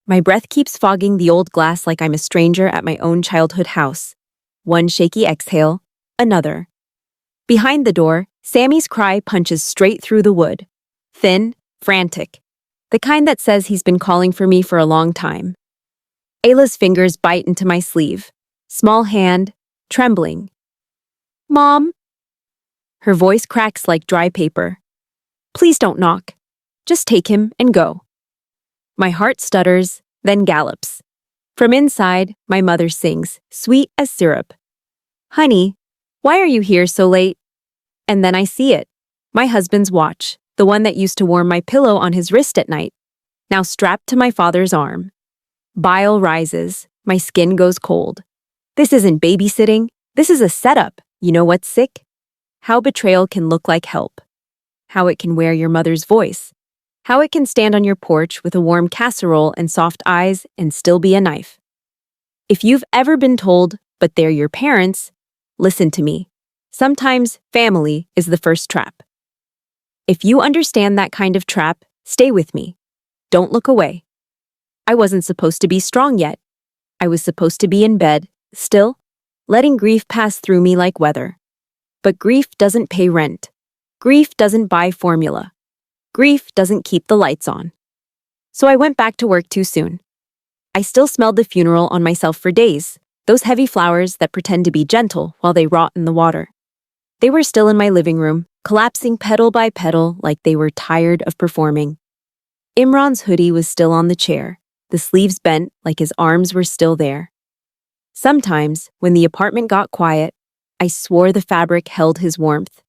My breath keeps fogging the old glass like I'm a stranger at my own childhood house. One shaky exhale, another. Behind the door, Sammy's cry punches straight through the wood. Thin, frantic. The kind that says he's been calling for me for a long time. Ayla's fingers bite into my sleeve. Small hand, trembling. "Mom?" Her voice cracks like dry paper. "Please don't knock. Just take him and go." My heart stutters, then gallops. From inside, my mother sings, sweet as syrup. "Honey, why are you here so late?" And then I see it. My husband's watch, the one that used to warm my pillow on his wrist at night, now strapped to my father's arm. Bile rises, my skin goes cold. This isn't babysitting, this is a setup. You know what's sick? How betrayal can look like help. How it can wear your mother's voice. How it can stand on your porch with a warm casserole and soft eyes and still be a knife. If you've ever been told, but they're your parents, listen to me. Sometimes family is the first trap. If you understand that kind of trap, stay with me. Don't look away. I wasn't supposed to be strong yet. I was supposed to be in bed, still, letting grief pass through me like weather. But grief doesn't pay rent. Grief doesn't buy formula. Grief doesn't keep the lights on. So I went back to work too soon. I still smelled the funeral on myself for days, those heavy flowers that pretend to be gentle while they rot in the water. They were still in my living room, collapsing petal by petal like they were tired of performing. Imran's hoodie was still on the chair, the sleeves bent like his arms were still there. Sometimes, when the apartment got quiet, I swore the fabric held his warmth.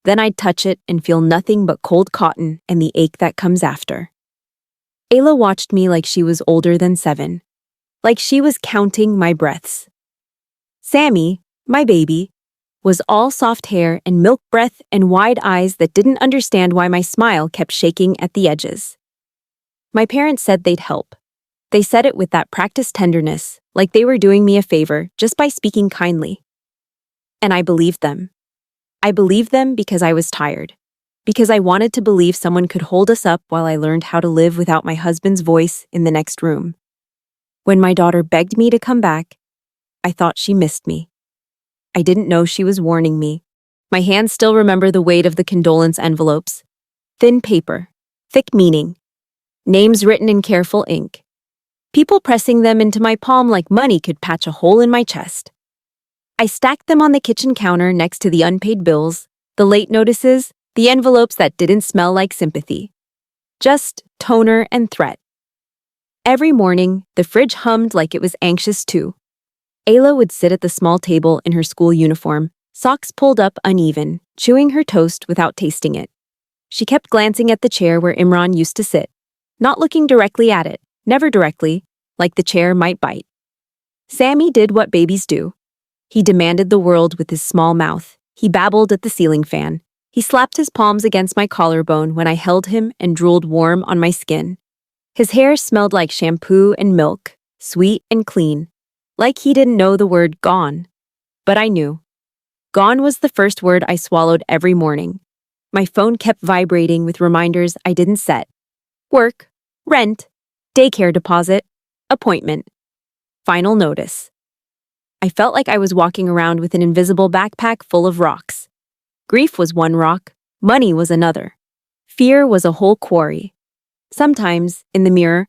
Then I'd touch it and feel nothing but cold cotton and the ache that comes after. Ayla watched me like she was older than 7, like she was counting my breaths. Sammy, my baby, was all soft hair and milk breath and wide eyes that didn't understand why my smile kept shaking at the edges. My parents said they'd help. They said it with that practiced tenderness, like they were doing me a favor just by speaking kindly. And I believed them. I believed them because I was tired, because I wanted to believe someone could hold us up while I learned how to live without my husband's voice in the next room. When my daughter begged me to come back, I thought she missed me. I didn't know she was warning me. My hands still remember the weight of the condolence envelopes. Thin paper, thick meaning, names written in careful ink. People pressing them into my palm like money could patch a hole in my chest. I stacked them on the kitchen counter next to the unpaid bills, the late notices, the envelopes that didn't smell like sympathy. Just toner and threat. Every morning, the fridge hummed like it was anxious too. Ayla would sit at the small table in her school uniform, socks pulled up uneven, chewing her toast without tasting it. She kept glancing at the chair where Imran used to sit, not looking directly at it, never directly, like the chair might bite. Sammy did what babies do. He demanded the world with his small mouth. He babbled at the ceiling fan. He slapped his palms against my collarbone when I held him and drooled warm on my skin. His hair smelled like shampoo and milk, sweet and clean, like he didn't know the word gone. But I knew. Gone was the first word I swallowed every morning. My phone kept vibrating with reminders I didn't set. Work, rent, daycare deposit, appointment, final notice. I felt like I was walking around with an invisible backpack full of rocks. Grief was one rock, money was another. Fear was a whole quarry. Sometimes, in the mirror,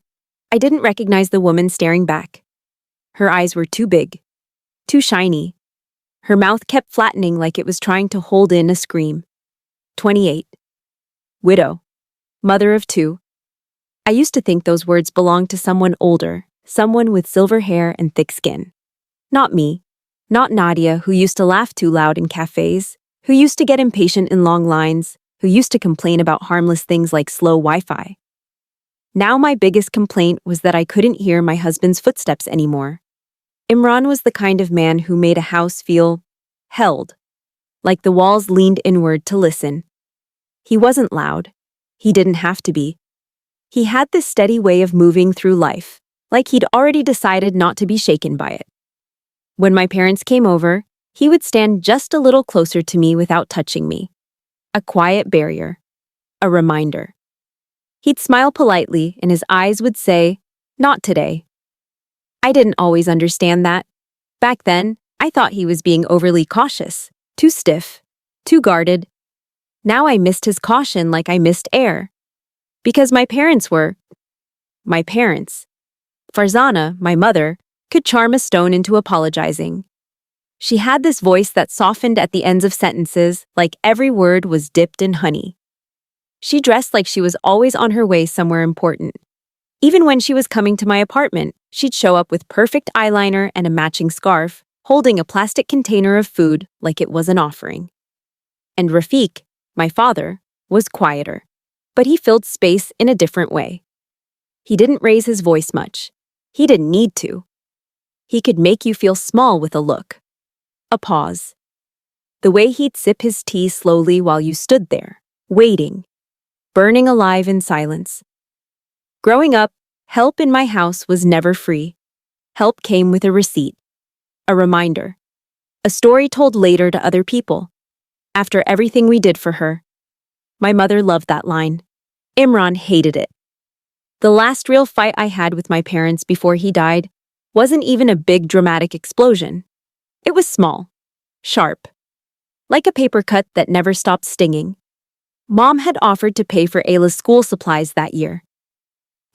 I didn't recognize the woman staring back. Her eyes were too big, too shiny. Her mouth kept flattening like it was trying to hold in a scream. 28. Widow. Mother of 2. I used to think those words belonged to someone older, someone with silver hair and thick skin. Not me. Not Nadia, who used to laugh too loud in cafes, who used to get impatient in long lines, who used to complain about harmless things like slow Wi-Fi. Now my biggest complaint was that I couldn't hear my husband's footsteps anymore. Imran was the kind of man who made a house feel held, like the walls leaned inward to listen. He wasn't loud. He didn't have to be. He had this steady way of moving through life, like he'd already decided not to be shaken by it. When my parents came over, he would stand just a little closer to me without touching me. A quiet barrier. A reminder. He'd smile politely and his eyes would say, Not today. I didn't always understand that. Back then, I thought he was being overly cautious, too stiff, too guarded. Now I missed his caution like I missed air. Because my parents were my parents. Farzana, my mother, could charm a stone into apologizing. She had this voice that softened at the ends of sentences, like every word was dipped in honey. She dressed like she was always on her way somewhere important. Even when she was coming to my apartment, she'd show up with perfect eyeliner and a matching scarf, holding a plastic container of food like it was an offering. And Rafiq, my father, was quieter, but he filled space in a different way. He didn't raise his voice much. He didn't need to. He could make you feel small with a look. A pause. The way he'd sip his tea slowly while you stood there, waiting, burning alive in silence. Growing up, help in my house was never free. Help came with a receipt, a reminder, a story told later to other people, after everything we did for her. My mother loved that line. Imran hated it. The last real fight I had with my parents before he died wasn't even a big dramatic explosion. It was small, sharp, like a paper cut that never stopped stinging. Mom had offered to pay for Ayla's school supplies that year.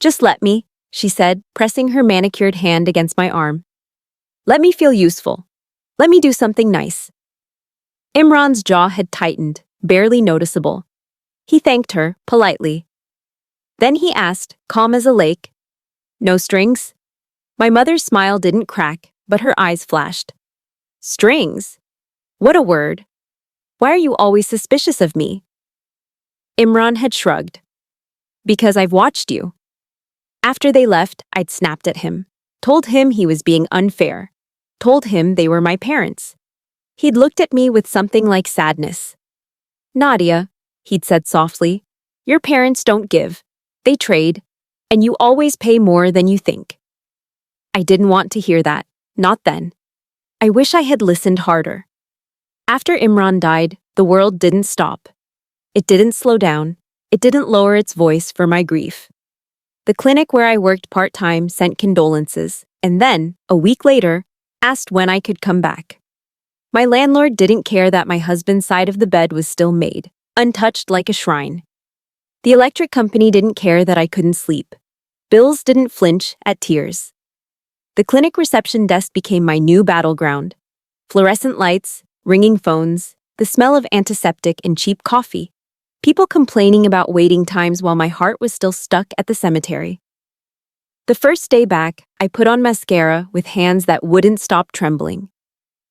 "Just let me," she said, pressing her manicured hand against my arm. "Let me feel useful. Let me do something nice." Imran's jaw had tightened, barely noticeable. He thanked her, politely. Then he asked, calm as a lake, "No strings?" My mother's smile didn't crack, but her eyes flashed. "Strings? What a word. Why are you always suspicious of me?" Imran had shrugged. "Because I've watched you." After they left, I'd snapped at him, told him he was being unfair, told him they were my parents. He'd looked at me with something like sadness. "Nadia," he'd said softly, "your parents don't give. They trade, and you always pay more than you think." I didn't want to hear that, not then. I wish I had listened harder. After Imran died, the world didn't stop. It didn't slow down. It didn't lower its voice for my grief. The clinic where I worked part-time sent condolences, and then, a week later, asked when I could come back. My landlord didn't care that my husband's side of the bed was still made, untouched like a shrine. The electric company didn't care that I couldn't sleep. Bills didn't flinch at tears. The clinic reception desk became my new battleground. Fluorescent lights, ringing phones, the smell of antiseptic and cheap coffee. People complaining about waiting times while my heart was still stuck at the cemetery. The first day back, I put on mascara with hands that wouldn't stop trembling.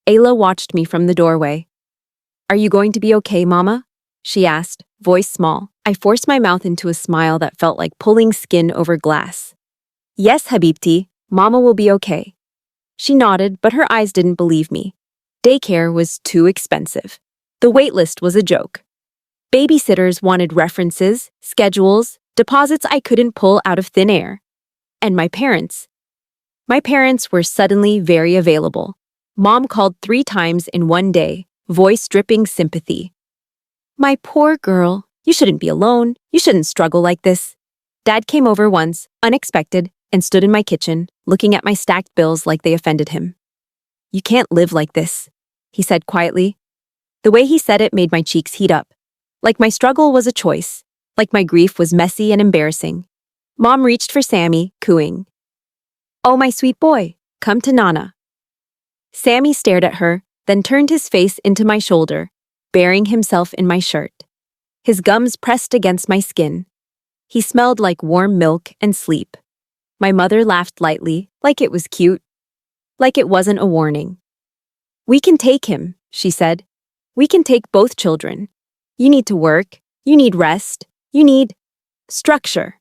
Ayla watched me from the doorway. "Are you going to be okay, Mama?" she asked, voice small. I forced my mouth into a smile that felt like pulling skin over glass. "Yes, Habibti, Mama will be okay." She nodded, but her eyes didn't believe me. Daycare was too expensive. The waitlist was a joke. Babysitters wanted references, schedules, deposits I couldn't pull out of thin air. And my parents were suddenly very available. Mom called 3 times in one day, voice dripping sympathy. "My poor girl, you shouldn't be alone. You shouldn't struggle like this." Dad came over once, unexpected, and stood in my kitchen, looking at my stacked bills like they offended him. "You can't live like this," he said quietly. The way he said it made my cheeks heat up. Like my struggle was a choice, like my grief was messy and embarrassing. Mom reached for Sammy, cooing, "Oh, my sweet boy, come to Nana." Sammy stared at her, then turned his face into my shoulder, burying himself in my shirt. His gums pressed against my skin. He smelled like warm milk and sleep. My mother laughed lightly, like it was cute, like it wasn't a warning. "We can take him," she said. "We can take both children. You need to work. You need rest. You need structure."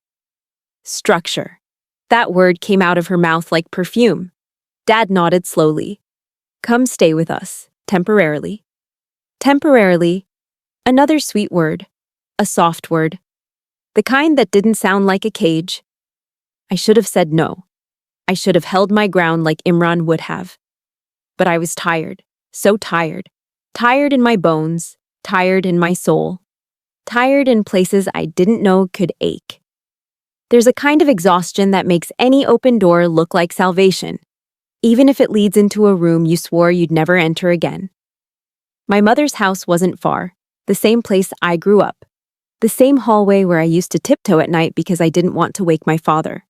Structure. That word came out of her mouth like perfume. Dad nodded slowly. "Come stay with us, temporarily." Temporarily. Another sweet word. A soft word. The kind that didn't sound like a cage. I should have said no. I should have held my ground like Imran would have. But I was tired, so tired. Tired in my bones, tired in my soul. Tired in places I didn't know could ache. There's a kind of exhaustion that makes any open door look like salvation, even if it leads into a room you swore you'd never enter again. My mother's house wasn't far, the same place I grew up, the same hallway where I used to tiptoe at night because I didn't want to wake my father.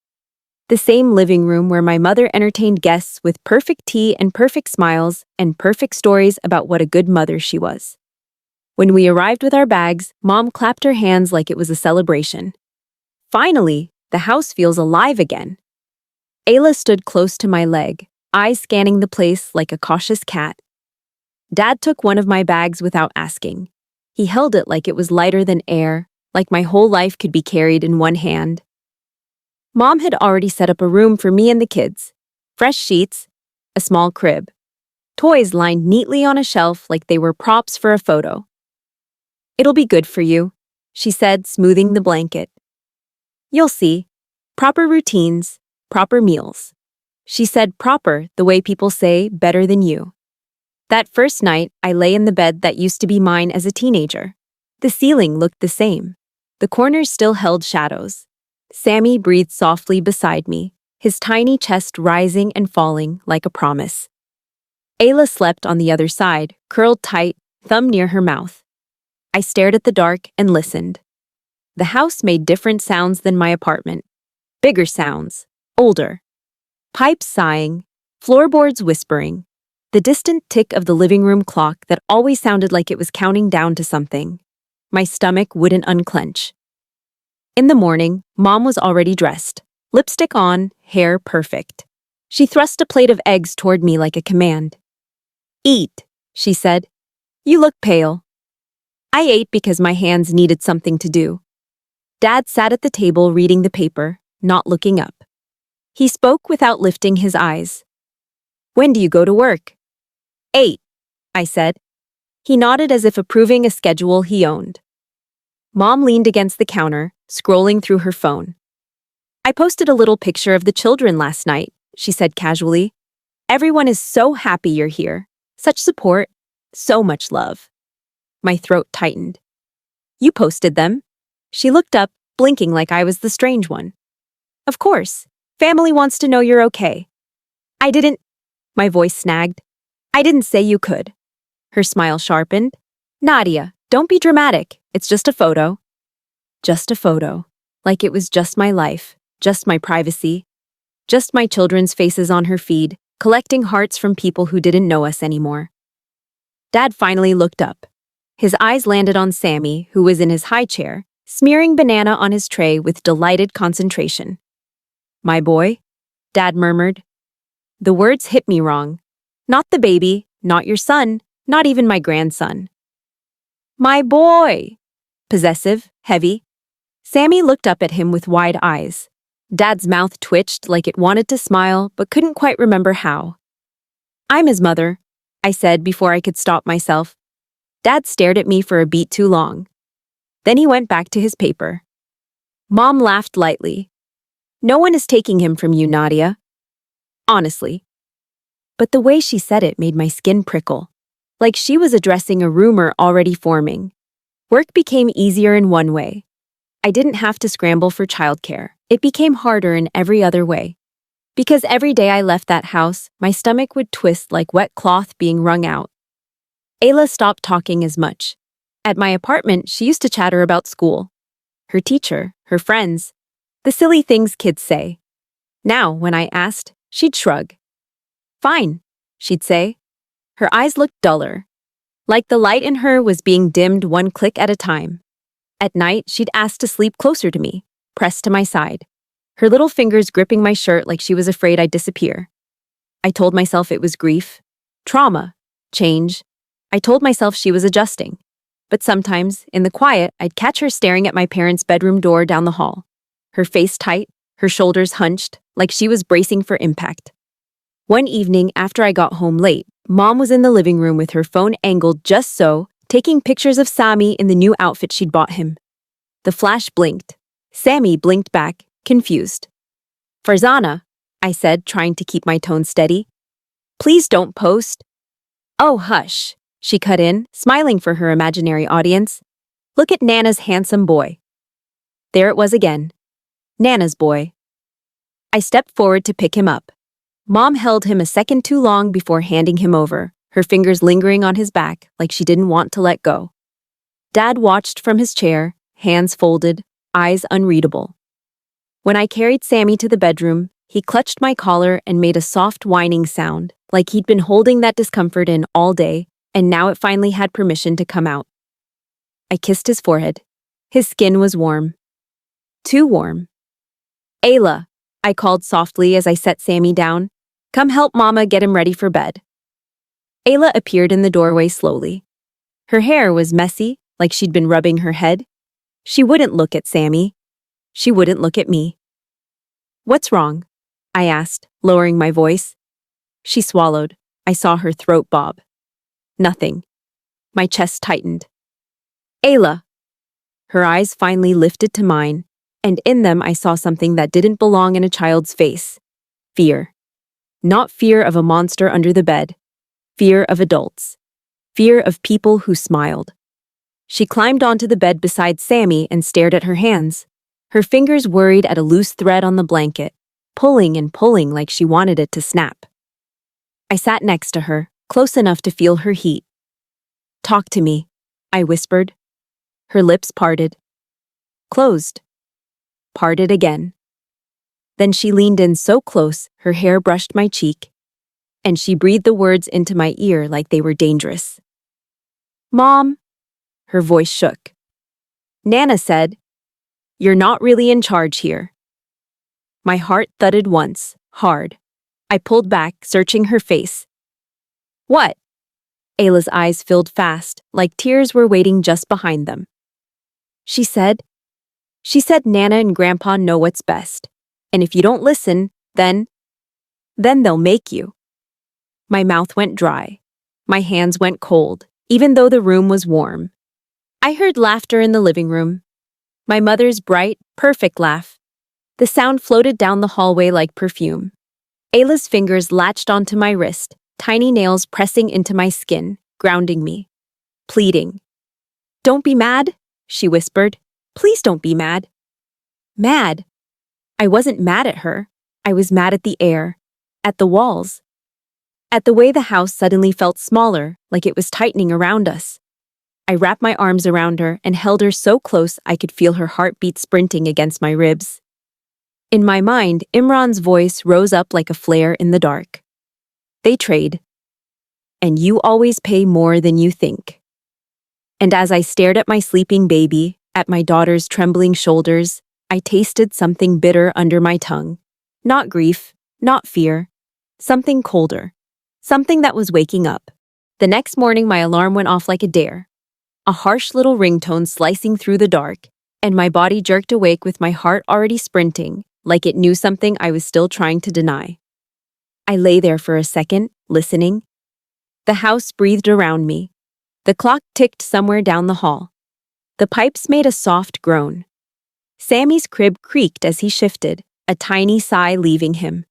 The same living room where my mother entertained guests with perfect tea and perfect smiles and perfect stories about what a good mother she was. When we arrived with our bags, Mom clapped her hands like it was a celebration. Finally, the house feels alive again. Ayla stood close to my leg, eyes scanning the place like a cautious cat. Dad took one of my bags without asking. He held it like it was lighter than air, like my whole life could be carried in one hand. Mom had already set up a room for me and the kids. Fresh sheets, a small crib. Toys lined neatly on a shelf like they were props for a photo. "It'll be good for you," she said, smoothing the blanket. "You'll see. Proper routines, proper meals." She said proper the way people say better than you. That first night, I lay in the bed that used to be mine as a teenager. The ceiling looked the same. The corners still held shadows. Sammy breathed softly beside me, his tiny chest rising and falling like a promise. Ayla slept on the other side, curled tight, thumb near her mouth. I stared at the dark and listened. The house made different sounds than my apartment. Bigger sounds, older. Pipes sighing, floorboards whispering, the distant tick of the living room clock that always sounded like it was counting down to something. My stomach wouldn't unclench. In the morning, Mom was already dressed, lipstick on, hair perfect. She thrust a plate of eggs toward me like a command. "Eat," she said. "You look pale." I ate because my hands needed something to do. Dad sat at the table reading the paper, not looking up. He spoke without lifting his eyes. "When do you go to work?" "8," I said. He nodded as if approving a schedule he owned. Mom leaned against the counter, scrolling through her phone. "I posted a little picture of the children last night," she said casually. "Everyone is so happy you're here. Such support, so much love." My throat tightened. "You posted them?" She looked up, blinking like I was the strange one. "Of course. Family wants to know you're okay." "I didn't—" My voice snagged. "I didn't say you could." Her smile sharpened. "Nadia, don't be dramatic. It's just a photo." Just a photo. Like it was just my life, just my privacy, just my children's faces on her feed, collecting hearts from people who didn't know us anymore. Dad finally looked up. His eyes landed on Sammy, who was in his high chair, smearing banana on his tray with delighted concentration. "My boy?" Dad murmured. The words hit me wrong. Not the baby, not your son, not even my grandson. "My boy!" Possessive, heavy. Sammy looked up at him with wide eyes. Dad's mouth twitched like it wanted to smile but couldn't quite remember how. "I'm his mother," I said before I could stop myself. Dad stared at me for a beat too long. Then he went back to his paper. Mom laughed lightly. "No one is taking him from you, Nadia." Honestly. But the way she said it made my skin prickle, like she was addressing a rumor already forming. Work became easier in one way. I didn't have to scramble for childcare. It became harder in every other way. Because every day I left that house, my stomach would twist like wet cloth being wrung out. Ayla stopped talking as much. At my apartment, she used to chatter about school. Her teacher, her friends, the silly things kids say. Now, when I asked, she'd shrug. "Fine," she'd say. Her eyes looked duller, like the light in her was being dimmed one click at a time. At night, she'd ask to sleep closer to me, pressed to my side, her little fingers gripping my shirt like she was afraid I'd disappear. I told myself it was grief, trauma, change. I told myself she was adjusting. But sometimes, in the quiet, I'd catch her staring at my parents' bedroom door down the hall, her face tight, her shoulders hunched, like she was bracing for impact. One evening, after I got home late, Mom was in the living room with her phone angled just so, taking pictures of Sammy in the new outfit she'd bought him. The flash blinked. Sammy blinked back, confused. "Farzana," I said, trying to keep my tone steady. "Please don't post." "Oh, hush," she cut in, smiling for her imaginary audience. "Look at Nana's handsome boy." There it was again. Nana's boy. I stepped forward to pick him up. Mom held him a second too long before handing him over, her fingers lingering on his back like she didn't want to let go. Dad watched from his chair, hands folded, eyes unreadable. When I carried Sammy to the bedroom, he clutched my collar and made a soft whining sound, like he'd been holding that discomfort in all day, and now it finally had permission to come out. I kissed his forehead. His skin was warm. Too warm. Ayla, I called softly as I set Sammy down. Come help Mama get him ready for bed. Ayla appeared in the doorway slowly. Her hair was messy, like she'd been rubbing her head. She wouldn't look at Sammy. She wouldn't look at me. What's wrong? I asked, lowering my voice. She swallowed. I saw her throat bob. Nothing. My chest tightened. Ayla. Her eyes finally lifted to mine, and in them I saw something that didn't belong in a child's face. Fear. Not fear of a monster under the bed. Fear of adults. Fear of people who smiled. She climbed onto the bed beside Sammy and stared at her hands. Her fingers worried at a loose thread on the blanket, pulling and pulling like she wanted it to snap. I sat next to her, close enough to feel her heat. Talk to me, I whispered. Her lips parted. Closed. Parted again. Then she leaned in so close, her hair brushed my cheek, and she breathed the words into my ear like they were dangerous. Mom. Her voice shook. Nana said, "You're not really in charge here." My heart thudded once, hard. I pulled back, searching her face. What? Ayla's eyes filled fast, like tears were waiting just behind them. She said Nana and Grandpa know what's best, and if you don't listen, then they'll make you. My mouth went dry. My hands went cold, even though the room was warm. I heard laughter in the living room. My mother's bright, perfect laugh. The sound floated down the hallway like perfume. Ayla's fingers latched onto my wrist, tiny nails pressing into my skin, grounding me. Pleading. Don't be mad, she whispered. Please don't be mad. Mad? I wasn't mad at her. I was mad at the air, at the walls, at the way the house suddenly felt smaller, like it was tightening around us. I wrapped my arms around her and held her so close I could feel her heartbeat sprinting against my ribs. In my mind, Imran's voice rose up like a flare in the dark. They trade. And you always pay more than you think. And as I stared at my sleeping baby, at my daughter's trembling shoulders, I tasted something bitter under my tongue. Not grief, not fear. Something colder. Something that was waking up. The next morning my alarm went off like a dare. A harsh little ringtone slicing through the dark, and my body jerked awake with my heart already sprinting, like it knew something I was still trying to deny. I lay there for a second, listening. The house breathed around me. The clock ticked somewhere down the hall. The pipes made a soft groan. Sammy's crib creaked as he shifted, a tiny sigh leaving him.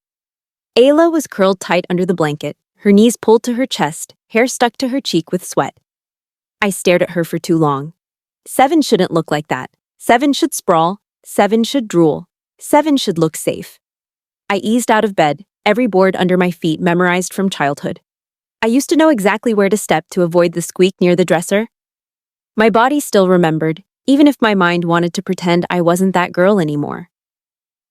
Ayla was curled tight under the blanket, her knees pulled to her chest, hair stuck to her cheek with sweat. I stared at her for too long. 7 shouldn't look like that. 7 should sprawl. 7 should drool. 7 should look safe. I eased out of bed, every board under my feet memorized from childhood. I used to know exactly where to step to avoid the squeak near the dresser. My body still remembered, even if my mind wanted to pretend I wasn't that girl anymore.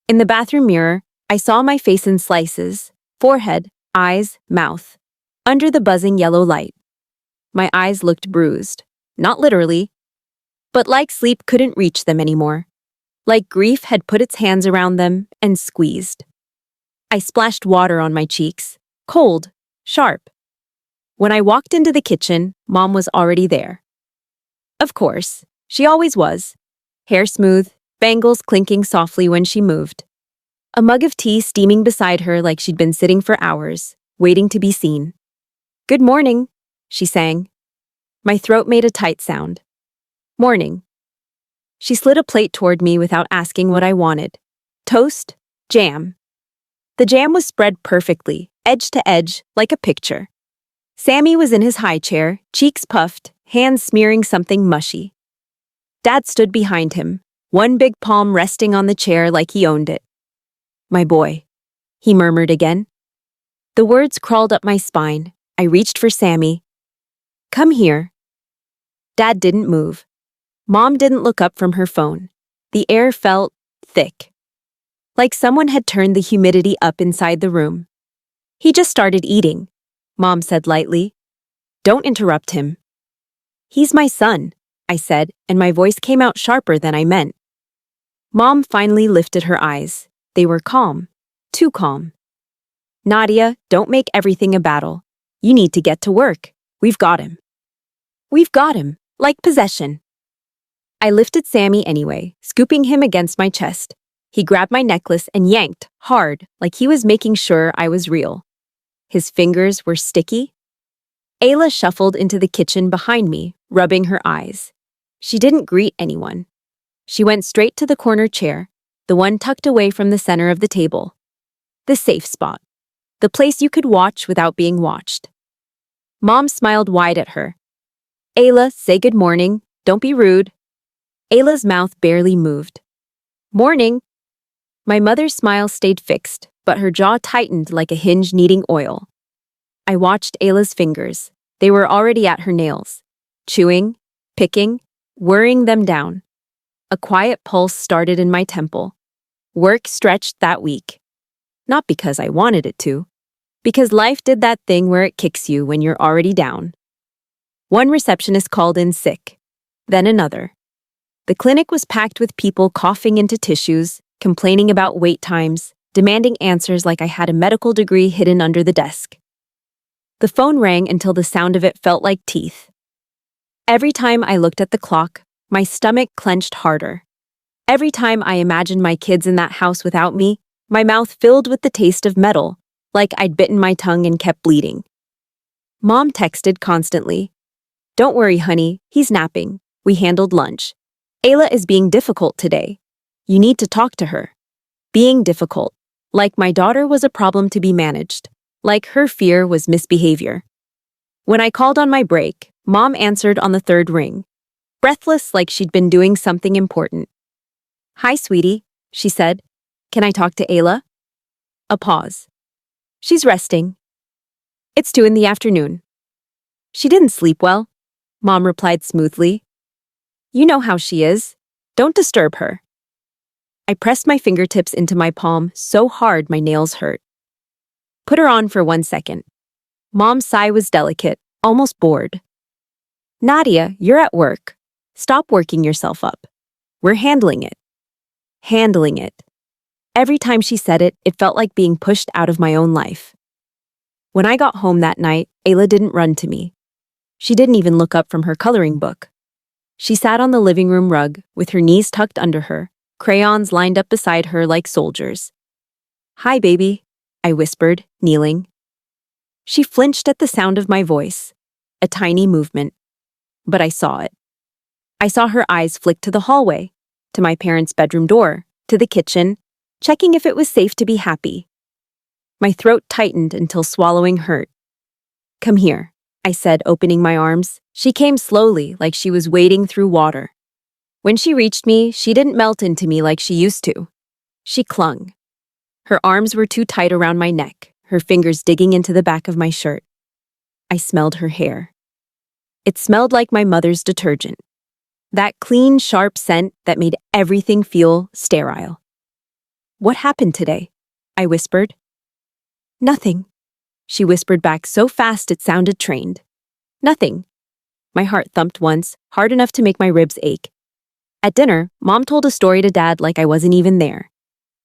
In the bathroom mirror, I saw my face in slices, forehead, eyes, mouth, under the buzzing yellow light. My eyes looked bruised, not literally, but like sleep couldn't reach them anymore. Like grief had put its hands around them and squeezed. I splashed water on my cheeks, cold, sharp. When I walked into the kitchen, Mom was already there. Of course, she always was. Hair smooth, bangles clinking softly when she moved. A mug of tea steaming beside her like she'd been sitting for hours, waiting to be seen. Good morning, she sang. My throat made a tight sound. Morning. She slid a plate toward me without asking what I wanted. Toast, jam. The jam was spread perfectly, edge to edge, like a picture. Sammy was in his high chair, cheeks puffed, hands smearing something mushy. Dad stood behind him, one big palm resting on the chair like he owned it. My boy, he murmured again. The words crawled up my spine. I reached for Sammy. Come here. Dad didn't move. Mom didn't look up from her phone. The air felt thick, like someone had turned the humidity up inside the room. He just started eating, Mom said lightly. Don't interrupt him. He's my son, I said, and my voice came out sharper than I meant. Mom finally lifted her eyes. They were calm, too calm. Nadia, don't make everything a battle. You need to get to work. We've got him. We've got him, like possession. I lifted Sammy anyway, scooping him against my chest. He grabbed my necklace and yanked, hard, like he was making sure I was real. His fingers were sticky. Ayla shuffled into the kitchen behind me, rubbing her eyes. She didn't greet anyone. She went straight to the corner chair, the one tucked away from the center of the table. The safe spot. The place you could watch without being watched. Mom smiled wide at her. Ayla, say good morning. Don't be rude. Ayla's mouth barely moved. Morning. My mother's smile stayed fixed, but her jaw tightened like a hinge needing oil. I watched Ayla's fingers. They were already at her nails. Chewing, picking, worrying them down. A quiet pulse started in my temple. Work stretched that week. Not because I wanted it to. Because life did that thing where it kicks you when you're already down. One receptionist called in sick. Then another. The clinic was packed with people coughing into tissues, complaining about wait times, demanding answers like I had a medical degree hidden under the desk. The phone rang until the sound of it felt like teeth. Every time I looked at the clock, my stomach clenched harder. Every time I imagined my kids in that house without me, my mouth filled with the taste of metal, like I'd bitten my tongue and kept bleeding. Mom texted constantly. Don't worry, honey, he's napping. We handled lunch. Ayla is being difficult today. You need to talk to her. Being difficult. Like my daughter was a problem to be managed. Like her fear was misbehavior. When I called on my break, Mom answered on the third ring. Breathless like she'd been doing something important. Hi, sweetie, she said. Can I talk to Ayla? A pause. She's resting. It's 2 p.m. She didn't sleep well, Mom replied smoothly. You know how she is. Don't disturb her. I pressed my fingertips into my palm so hard my nails hurt. Put her on for 1 second. Mom's sigh was delicate, almost bored. Nadia, you're at work. Stop working yourself up. We're handling it. Handling it. Every time she said it, it felt like being pushed out of my own life. When I got home that night, Ayla didn't run to me. She didn't even look up from her coloring book. She sat on the living room rug, with her knees tucked under her, crayons lined up beside her like soldiers. Hi, baby, I whispered, kneeling. She flinched at the sound of my voice, a tiny movement. But I saw it. I saw her eyes flick to the hallway, to my parents' bedroom door, to the kitchen, checking if it was safe to be happy. My throat tightened until swallowing hurt. Come here, I said, opening my arms. She came slowly, like she was wading through water. When she reached me, she didn't melt into me like she used to. She clung. Her arms were too tight around my neck, her fingers digging into the back of my shirt. I smelled her hair. It smelled like my mother's detergent. That clean, sharp scent that made everything feel sterile. What happened today? I whispered. Nothing, she whispered back so fast it sounded trained. Nothing. My heart thumped once, hard enough to make my ribs ache. At dinner, Mom told a story to Dad like I wasn't even there.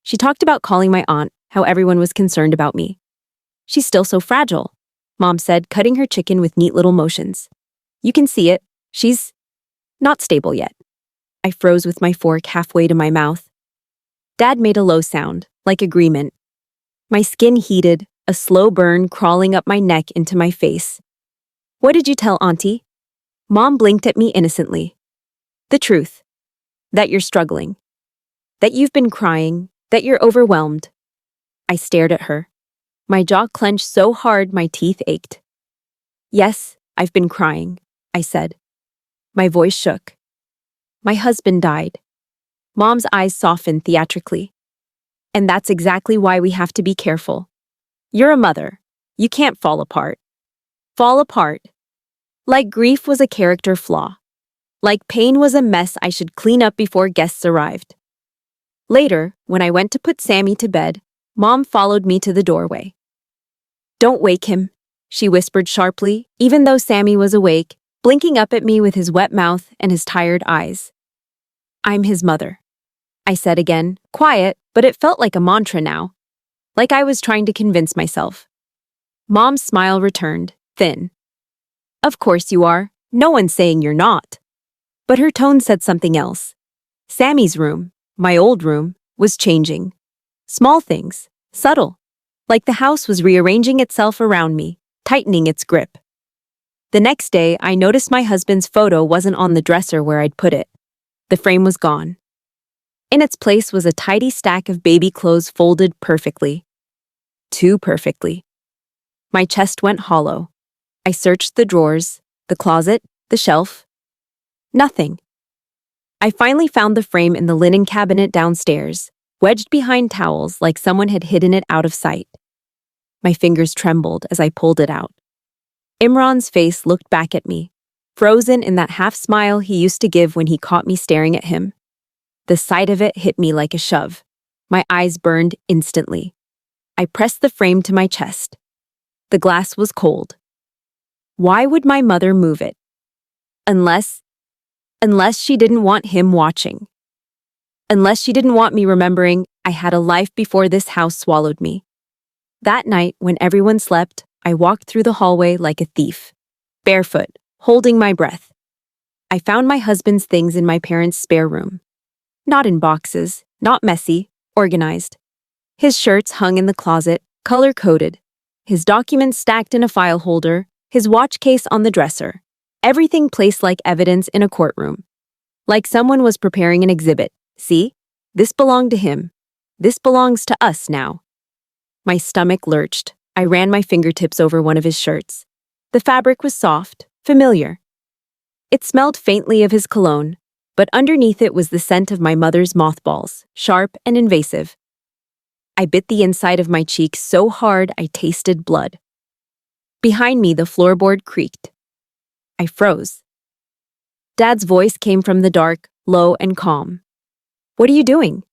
She talked about calling my aunt, how everyone was concerned about me. She's still so fragile, Mom said, cutting her chicken with neat little motions. You can see it. She's not stable yet. I froze with my fork halfway to my mouth. Dad made a low sound, like agreement. My skin heated, a slow burn crawling up my neck into my face. What did you tell Auntie? Mom blinked at me innocently. The truth. That you're struggling. That you've been crying. That you're overwhelmed. I stared at her. My jaw clenched so hard my teeth ached. Yes, I've been crying, I said. My voice shook. My husband died. Mom's eyes softened theatrically. And that's exactly why we have to be careful. You're a mother. You can't fall apart. Fall apart. Like grief was a character flaw. Like pain was a mess I should clean up before guests arrived. Later, when I went to put Sammy to bed, Mom followed me to the doorway. "Don't wake him," she whispered sharply, even though Sammy was awake, blinking up at me with his wet mouth and his tired eyes. "I'm his mother," I said again, quiet, but it felt like a mantra now. Like I was trying to convince myself. Mom's smile returned, thin. "Of course you are. No one's saying you're not." But her tone said something else. Sammy's room, my old room, was changing. Small things, subtle. Like the house was rearranging itself around me, tightening its grip. The next day, I noticed my husband's photo wasn't on the dresser where I'd put it. The frame was gone. In its place was a tidy stack of baby clothes folded perfectly. Too perfectly. My chest went hollow. I searched the drawers, the closet, the shelf. Nothing. I finally found the frame in the linen cabinet downstairs, wedged behind towels like someone had hidden it out of sight. My fingers trembled as I pulled it out. Imran's face looked back at me, frozen in that half smile he used to give when he caught me staring at him. The sight of it hit me like a shove. My eyes burned instantly. I pressed the frame to my chest. The glass was cold. Why would my mother move it? Unless she didn't want him watching. Unless she didn't want me remembering I had a life before this house swallowed me. That night, when everyone slept, I walked through the hallway like a thief, barefoot, holding my breath. I found my husband's things in my parents' spare room. Not in boxes, not messy, organized. His shirts hung in the closet, color-coded. His documents stacked in a file holder, his watch case on the dresser. Everything placed like evidence in a courtroom. Like someone was preparing an exhibit. See? This belonged to him. This belongs to us now. My stomach lurched. I ran my fingertips over one of his shirts. The fabric was soft, familiar. It smelled faintly of his cologne, but underneath it was the scent of my mother's mothballs, sharp and invasive. I bit the inside of my cheek so hard I tasted blood. Behind me, the floorboard creaked. I froze. Dad's voice came from the dark, low and calm. "What are you doing?"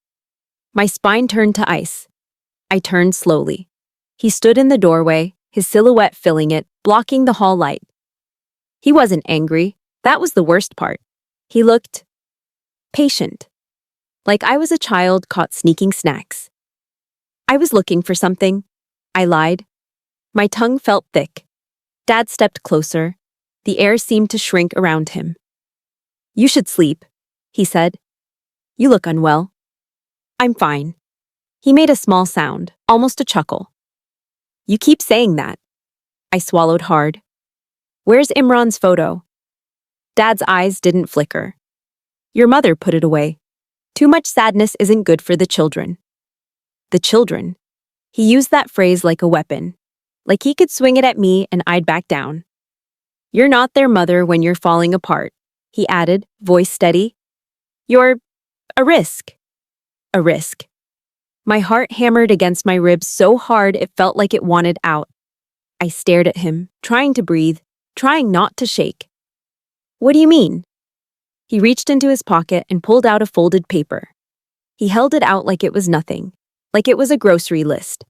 My spine turned to ice. I turned slowly. He stood in the doorway, his silhouette filling it, blocking the hall light. He wasn't angry. That was the worst part. He looked patient. Like I was a child caught sneaking snacks. "I was looking for something," I lied. My tongue felt thick. Dad stepped closer. The air seemed to shrink around him. "You should sleep," he said. "You look unwell." "I'm fine." He made a small sound, almost a chuckle. "You keep saying that." I swallowed hard. "Where's Imran's photo?" Dad's eyes didn't flicker. "Your mother put it away. Too much sadness isn't good for the children." The children. He used that phrase like a weapon. Like he could swing it at me and I'd back down. "You're not their mother when you're falling apart," he added, voice steady. "You're a risk." A risk. My heart hammered against my ribs so hard it felt like it wanted out. I stared at him, trying to breathe, trying not to shake. "What do you mean?" He reached into his pocket and pulled out a folded paper. He held it out like it was nothing, like it was a grocery list.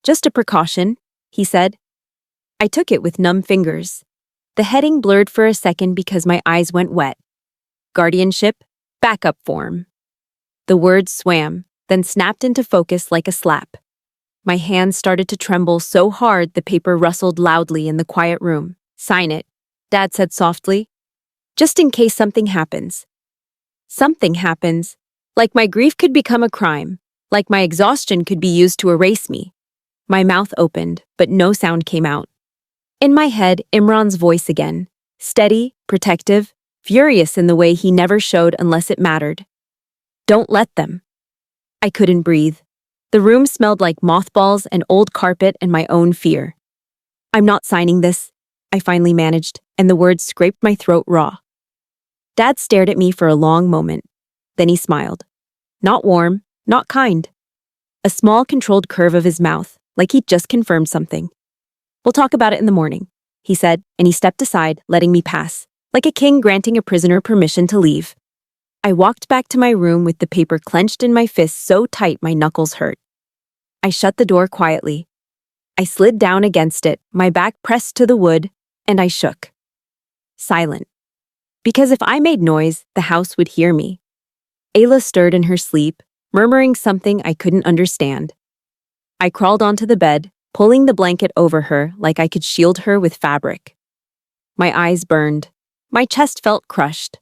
"Just a precaution," he said. I took it with numb fingers. The heading blurred for a second because my eyes went wet. Guardianship, backup form. The words swam, then snapped into focus like a slap. My hands started to tremble so hard the paper rustled loudly in the quiet room. "Sign it," Dad said softly. "Just in case something happens." Something happens. Like my grief could become a crime. Like my exhaustion could be used to erase me. My mouth opened, but no sound came out. In my head, Imran's voice again. Steady, protective, furious in the way he never showed unless it mattered. "Don't let them." I couldn't breathe. The room smelled like mothballs and old carpet and my own fear. "I'm not signing this," I finally managed, and the words scraped my throat raw. Dad stared at me for a long moment. Then he smiled. Not warm, not kind. A small, controlled curve of his mouth, like he'd just confirmed something. "We'll talk about it in the morning," he said, and he stepped aside, letting me pass, like a king granting a prisoner permission to leave. I walked back to my room with the paper clenched in my fist so tight my knuckles hurt. I shut the door quietly. I slid down against it, my back pressed to the wood, and I shook. Silent. Because if I made noise, the house would hear me. Ayla stirred in her sleep, murmuring something I couldn't understand. I crawled onto the bed, pulling the blanket over her like I could shield her with fabric. My eyes burned. My chest felt crushed.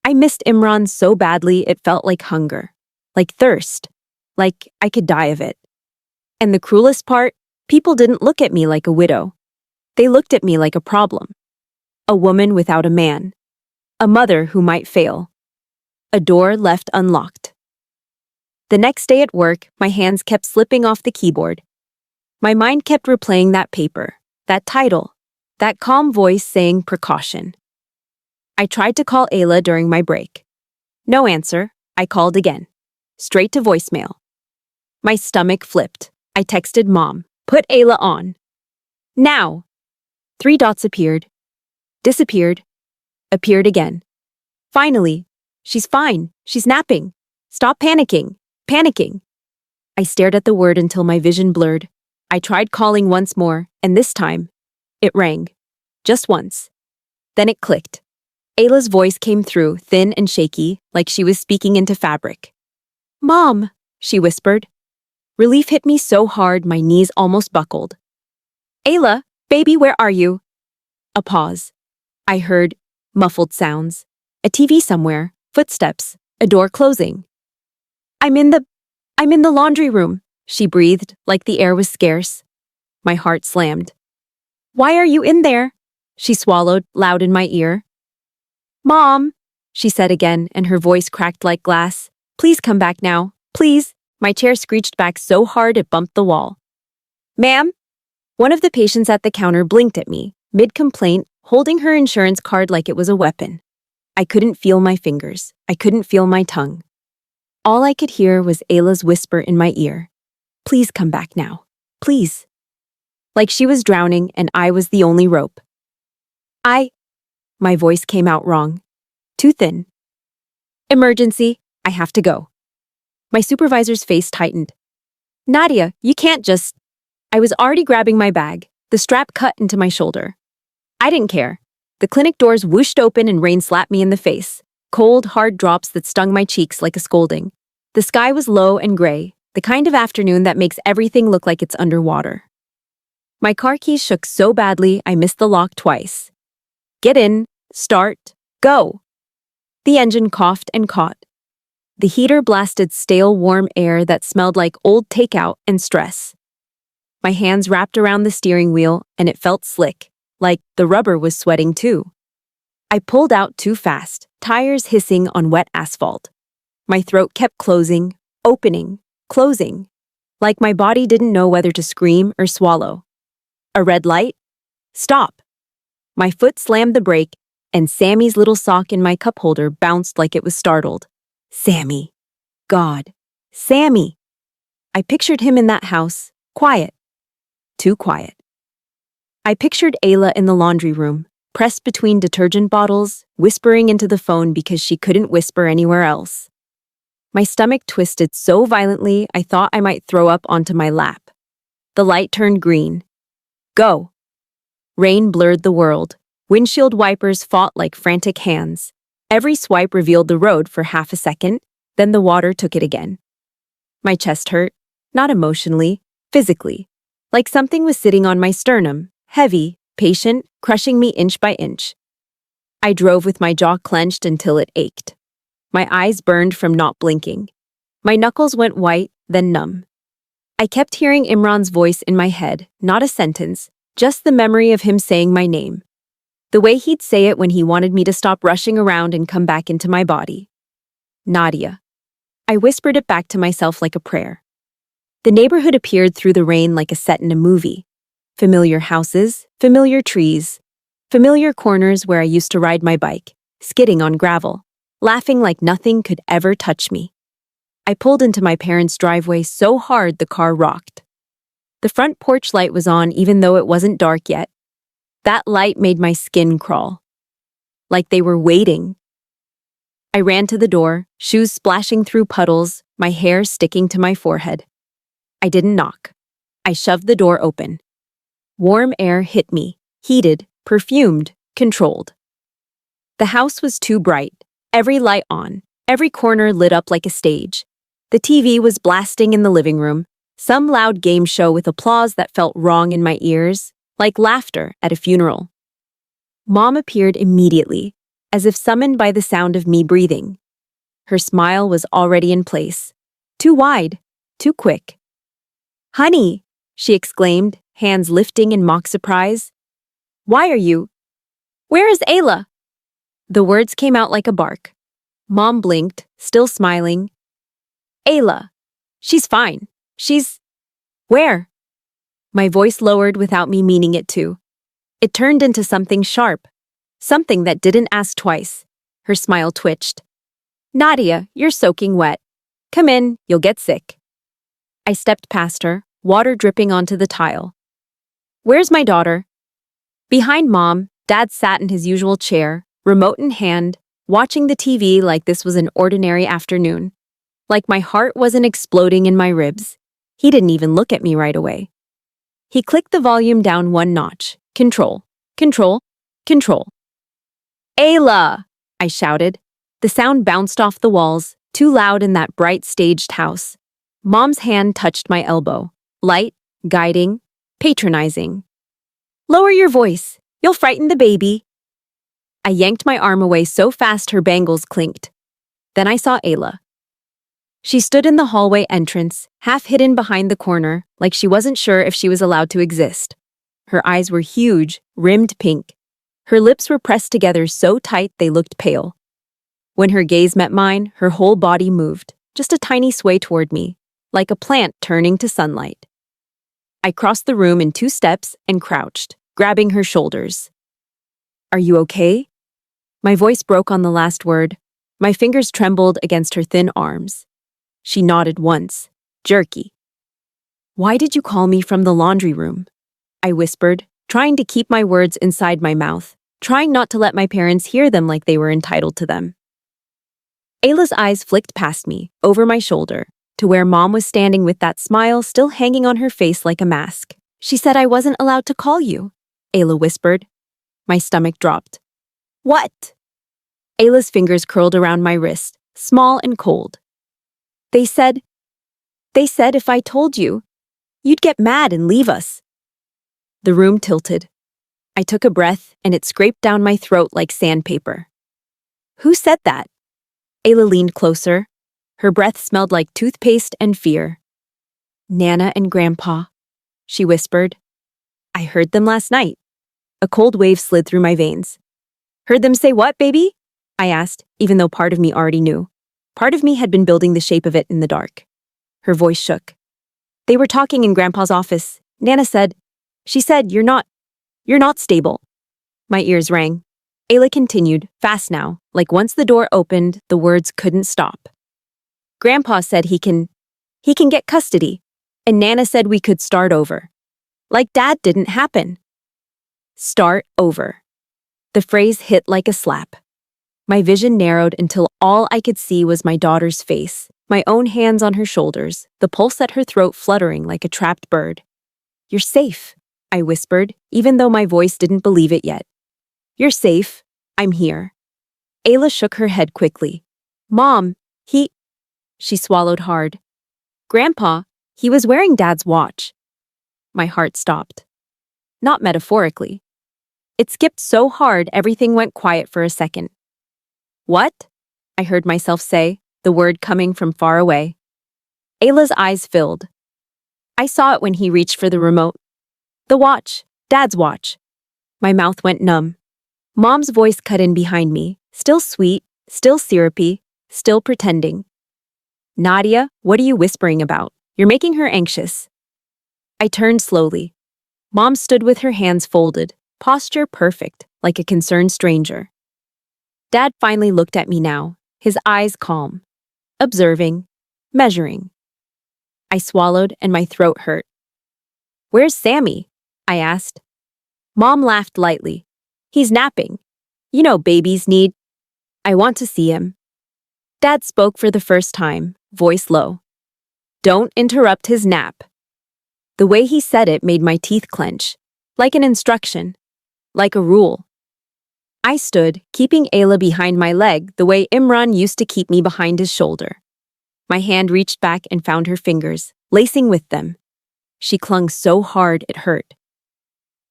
I missed Imran so badly it felt like hunger, like thirst, like I could die of it. And the cruelest part, people didn't look at me like a widow. They looked at me like a problem. A woman without a man. A mother who might fail. A door left unlocked. The next day at work, my hands kept slipping off the keyboard. My mind kept replaying that paper, that title, that calm voice saying precaution. I tried to call Ayla during my break. No answer. I called again. Straight to voicemail. My stomach flipped. I texted Mom. Put Ayla on. Now. 3 dots appeared. Disappeared. Appeared again. Finally. She's fine. She's napping. Stop panicking. Panicking. I stared at the word until my vision blurred. I tried calling once more, and this time, it rang. Just once. Then it clicked. Ayla's voice came through, thin and shaky, like she was speaking into fabric. "Mom," she whispered. Relief hit me so hard my knees almost buckled. "Ayla, baby, where are you?" A pause. I heard muffled sounds. A TV somewhere, footsteps, a door closing. I'm in the laundry room," she breathed, like the air was scarce. My heart slammed. "Why are you in there?" she swallowed, loud in my ear. "Mom," she said again, and her voice cracked like glass. "Please come back now. Please." My chair screeched back so hard it bumped the wall. "Ma'am?" One of the patients at the counter blinked at me, mid-complaint, holding her insurance card like it was a weapon. I couldn't feel my fingers. I couldn't feel my tongue. All I could hear was Ayla's whisper in my ear. "Please come back now. Please." Like she was drowning and I was the only rope. My voice came out wrong. Too thin. "Emergency. I have to go." My supervisor's face tightened. "Nadia, you can't just..." I was already grabbing my bag. The strap cut into my shoulder. I didn't care. The clinic doors whooshed open and rain slapped me in the face. Cold, hard drops that stung my cheeks like a scolding. The sky was low and gray, the kind of afternoon that makes everything look like it's underwater. My car keys shook so badly I missed the lock twice. Get in, start, go. The engine coughed and caught. The heater blasted stale, warm air that smelled like old takeout and stress. My hands wrapped around the steering wheel and it felt slick, like the rubber was sweating too. I pulled out too fast, tires hissing on wet asphalt. My throat kept closing, opening, closing, like my body didn't know whether to scream or swallow. A red light? Stop. My foot slammed the brake, and Sammy's little sock in my cup holder bounced like it was startled. Sammy. God. Sammy. I pictured him in that house, quiet. Too quiet. I pictured Ayla in the laundry room, pressed between detergent bottles, whispering into the phone because she couldn't whisper anywhere else. My stomach twisted so violently I thought I might throw up onto my lap. The light turned green. Go. Rain blurred the world. Windshield wipers fought like frantic hands. Every swipe revealed the road for half a second, then the water took it again. My chest hurt, not emotionally, physically, like something was sitting on my sternum, heavy, patient, crushing me inch by inch. I drove with my jaw clenched until it ached. My eyes burned from not blinking. My knuckles went white, then numb. I kept hearing Imran's voice in my head, not a sentence, just the memory of him saying my name. The way he'd say it when he wanted me to stop rushing around and come back into my body. Nadia. I whispered it back to myself like a prayer. The neighborhood appeared through the rain like a set in a movie. Familiar houses, familiar trees, familiar corners where I used to ride my bike, skidding on gravel, laughing like nothing could ever touch me. I pulled into my parents' driveway so hard the car rocked. The front porch light was on even though it wasn't dark yet. That light made my skin crawl. Like they were waiting. I ran to the door, shoes splashing through puddles, my hair sticking to my forehead. I didn't knock. I shoved the door open. Warm air hit me, heated, perfumed, controlled. The house was too bright, every light on, every corner lit up like a stage. The TV was blasting in the living room, some loud game show with applause that felt wrong in my ears, like laughter at a funeral. Mom appeared immediately, as if summoned by the sound of me breathing. Her smile was already in place. Too wide, too quick. "Honey," she exclaimed, hands lifting in mock surprise. "Why are you? Where is Ayla?" The words came out like a bark. Mom blinked, still smiling. "Ayla. She's fine. She's... Where?" My voice lowered without me meaning it to. It turned into something sharp. Something that didn't ask twice. Her smile twitched. "Nadia, you're soaking wet. Come in, you'll get sick." I stepped past her, water dripping onto the tile. "Where's my daughter?" Behind Mom, Dad sat in his usual chair, remote in hand, watching the TV like this was an ordinary afternoon. Like my heart wasn't exploding in my ribs. He didn't even look at me right away. He clicked the volume down one notch. Control, control, control. "Ayla!" I shouted. The sound bounced off the walls, too loud in that bright staged house. Mom's hand touched my elbow. Light, guiding, patronizing. "Lower your voice. You'll frighten the baby." I yanked my arm away so fast her bangles clinked. Then I saw Ayla. She stood in the hallway entrance, half hidden behind the corner, like she wasn't sure if she was allowed to exist. Her eyes were huge, rimmed pink. Her lips were pressed together so tight they looked pale. When her gaze met mine, her whole body moved, just a tiny sway toward me, like a plant turning to sunlight. I crossed the room in 2 steps and crouched, grabbing her shoulders. "Are you okay?" My voice broke on the last word. My fingers trembled against her thin arms. She nodded once, jerky. "Why did you call me from the laundry room?" I whispered, trying to keep my words inside my mouth, trying not to let my parents hear them like they were entitled to them. Ayla's eyes flicked past me, over my shoulder, to where Mom was standing with that smile still hanging on her face like a mask. "She said I wasn't allowed to call you," Ayla whispered. My stomach dropped. "What?" Ayla's fingers curled around my wrist, small and cold. They said if I told you, you'd get mad and leave us." The room tilted. I took a breath and it scraped down my throat like sandpaper. "Who said that?" Ayla leaned closer. Her breath smelled like toothpaste and fear. "Nana and Grandpa," she whispered. "I heard them last night." A cold wave slid through my veins. "Heard them say what, baby?" I asked, even though part of me already knew. Part of me had been building the shape of it in the dark. Her voice shook. "They were talking in Grandpa's office. Nana said, she said, you're not stable." My ears rang. Ayla continued, fast now, like once the door opened, the words couldn't stop. "Grandpa said he can get custody, and Nana said we could start over. Like Dad didn't happen." Start over. The phrase hit like a slap. My vision narrowed until all I could see was my daughter's face, my own hands on her shoulders, the pulse at her throat fluttering like a trapped bird. "You're safe," I whispered, even though my voice didn't believe it yet. "You're safe. I'm here." Ayla shook her head quickly. "Mom, she swallowed hard. "Grandpa, he was wearing Dad's watch." My heart stopped. Not metaphorically. It skipped so hard everything went quiet for a second. "What?" I heard myself say, the word coming from far away. Ayla's eyes filled. I saw it when he reached for the remote. The watch, Dad's watch. My mouth went numb. Mom's voice cut in behind me, still sweet, still syrupy, still pretending. "Nadia, what are you whispering about? You're making her anxious." I turned slowly. Mom stood with her hands folded, posture perfect, like a concerned stranger. Dad finally looked at me now, his eyes calm, observing, measuring. I swallowed and my throat hurt. "Where's Sammy?" I asked. Mom laughed lightly. "He's napping. You know babies need." "I want to see him." Dad spoke for the first time, voice low. "Don't interrupt his nap." The way he said it made my teeth clench, like an instruction, like a rule. I stood, keeping Ayla behind my leg the way Imran used to keep me behind his shoulder. My hand reached back and found her fingers, lacing with them. She clung so hard it hurt.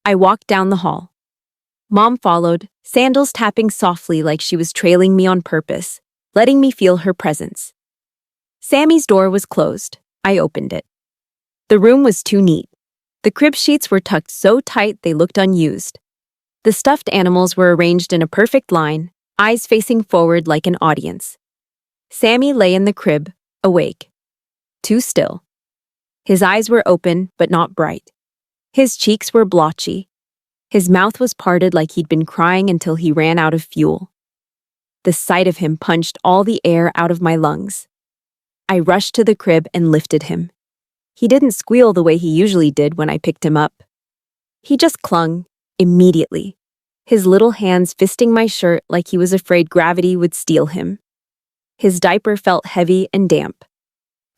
I walked down the hall. Mom followed, sandals tapping softly like she was trailing me on purpose, letting me feel her presence. Sammy's door was closed. I opened it. The room was too neat. The crib sheets were tucked so tight they looked unused. The stuffed animals were arranged in a perfect line, eyes facing forward like an audience. Sammy lay in the crib, awake. Too still. His eyes were open, but not bright. His cheeks were blotchy. His mouth was parted like he'd been crying until he ran out of fuel. The sight of him punched all the air out of my lungs. I rushed to the crib and lifted him. He didn't squeal the way he usually did when I picked him up. He just clung, immediately, his little hands fisting my shirt like he was afraid gravity would steal him. His diaper felt heavy and damp.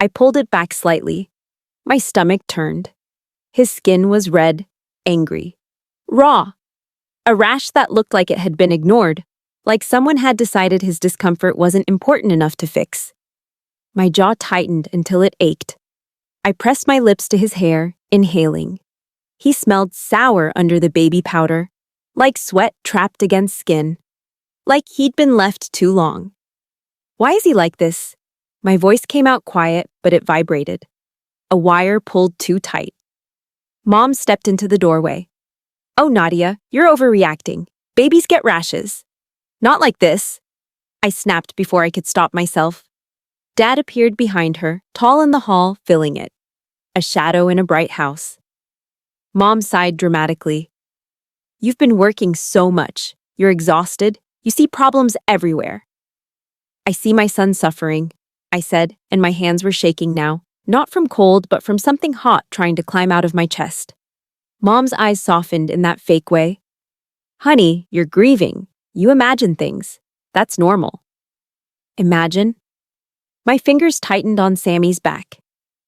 I pulled it back slightly. My stomach turned. His skin was red, angry, raw. A rash that looked like it had been ignored, like someone had decided his discomfort wasn't important enough to fix. My jaw tightened until it ached. I pressed my lips to his hair, inhaling. He smelled sour under the baby powder, like sweat trapped against skin, like he'd been left too long. "Why is he like this?" My voice came out quiet, but it vibrated. A wire pulled too tight. Mom stepped into the doorway. "Oh, Nadia, you're overreacting. Babies get rashes." "Not like this." I snapped before I could stop myself. Dad appeared behind her, tall in the hall, filling it. A shadow in a bright house. Mom sighed dramatically. "You've been working so much. You're exhausted. You see problems everywhere." "I see my son suffering," I said, and my hands were shaking now, not from cold but from something hot trying to climb out of my chest. Mom's eyes softened in that fake way. "Honey, you're grieving. You imagine things. That's normal." "Imagine?" My fingers tightened on Sammy's back.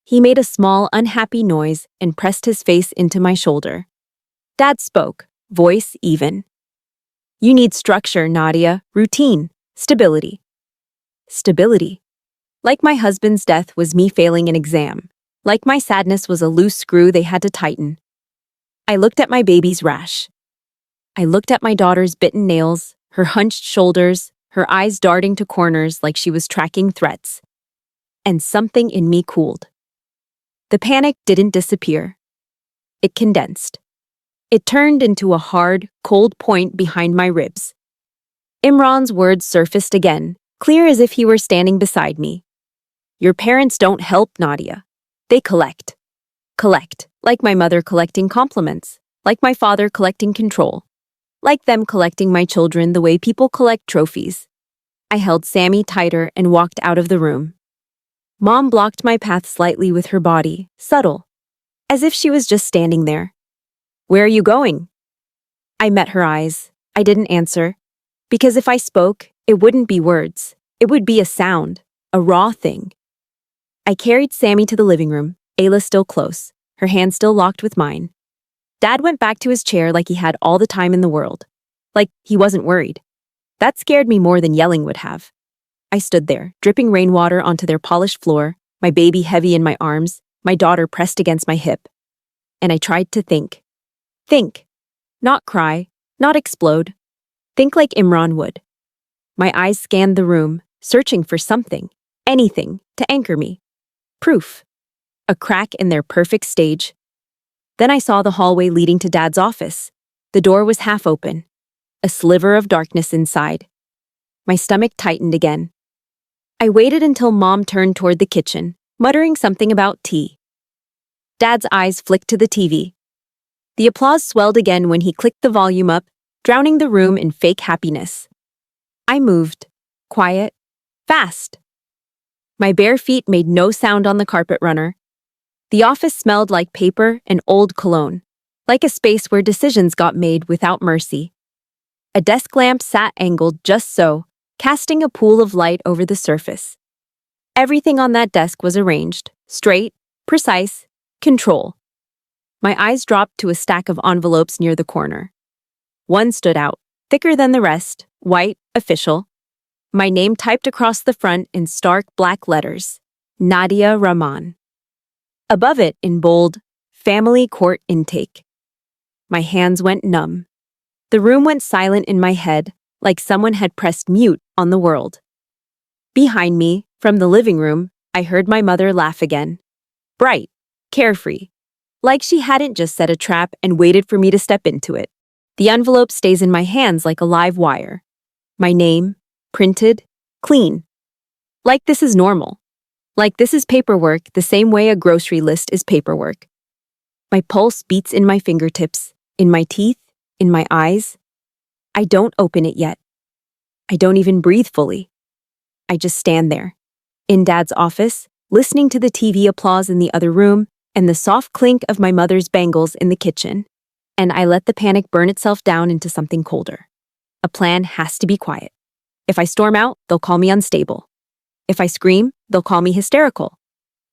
He made a small, unhappy noise and pressed his face into my shoulder. Dad spoke, voice even. "You need structure, Nadia, routine, stability." Stability. Like my husband's death was me failing an exam. Like my sadness was a loose screw they had to tighten. I looked at my baby's rash. I looked at my daughter's bitten nails, her hunched shoulders, her eyes darting to corners like she was tracking threats. And something in me cooled. The panic didn't disappear. It condensed. It turned into a hard, cold point behind my ribs. Imran's words surfaced again, clear as if he were standing beside me. "Your parents don't help, Nadia. They collect. Collect, like my mother collecting compliments, like my father collecting control, like them collecting my children the way people collect trophies." I held Sammy tighter and walked out of the room. Mom blocked my path slightly with her body, subtle, as if she was just standing there. "Where are you going?" I met her eyes. I didn't answer, because if I spoke, it wouldn't be words. It would be a sound, a raw thing. I carried Sammy to the living room, Ayla still close, her hand still locked with mine. Dad went back to his chair like he had all the time in the world, like he wasn't worried. That scared me more than yelling would have. I stood there, dripping rainwater onto their polished floor, my baby heavy in my arms, my daughter pressed against my hip. And I tried to think. Think. Not cry, not explode. Think like Imran would. My eyes scanned the room, searching for something, anything, to anchor me. Proof. A crack in their perfect stage. Then I saw the hallway leading to Dad's office. The door was half open. A sliver of darkness inside. My stomach tightened again. I waited until Mom turned toward the kitchen, muttering something about tea. Dad's eyes flicked to the TV. The applause swelled again when he clicked the volume up, drowning the room in fake happiness. I moved, quiet, Fast! My bare feet made no sound on the carpet runner. The office smelled like paper and old cologne, like a space where decisions got made without mercy. A desk lamp sat angled just so, casting a pool of light over the surface. Everything on that desk was arranged, straight, precise, control. My eyes dropped to a stack of envelopes near the corner. One stood out, thicker than the rest, white, official. My name typed across the front in stark black letters, Nadia Rahman. Above it, in bold, Family Court Intake. My hands went numb. The room went silent in my head, like someone had pressed mute on the world. Behind me, from the living room, I heard my mother laugh again. Bright, carefree, like she hadn't just set a trap and waited for me to step into it. The envelope stays in my hands like a live wire. My name, printed, clean. Like this is normal. Like this is paperwork the same way a grocery list is paperwork. My pulse beats in my fingertips, in my teeth, in my eyes. I don't open it yet. I don't even breathe fully. I just stand there, in Dad's office, listening to the TV applause in the other room and the soft clink of my mother's bangles in the kitchen. And I let the panic burn itself down into something colder. A plan has to be quiet. If I storm out, they'll call me unstable. If I scream, they'll call me hysterical.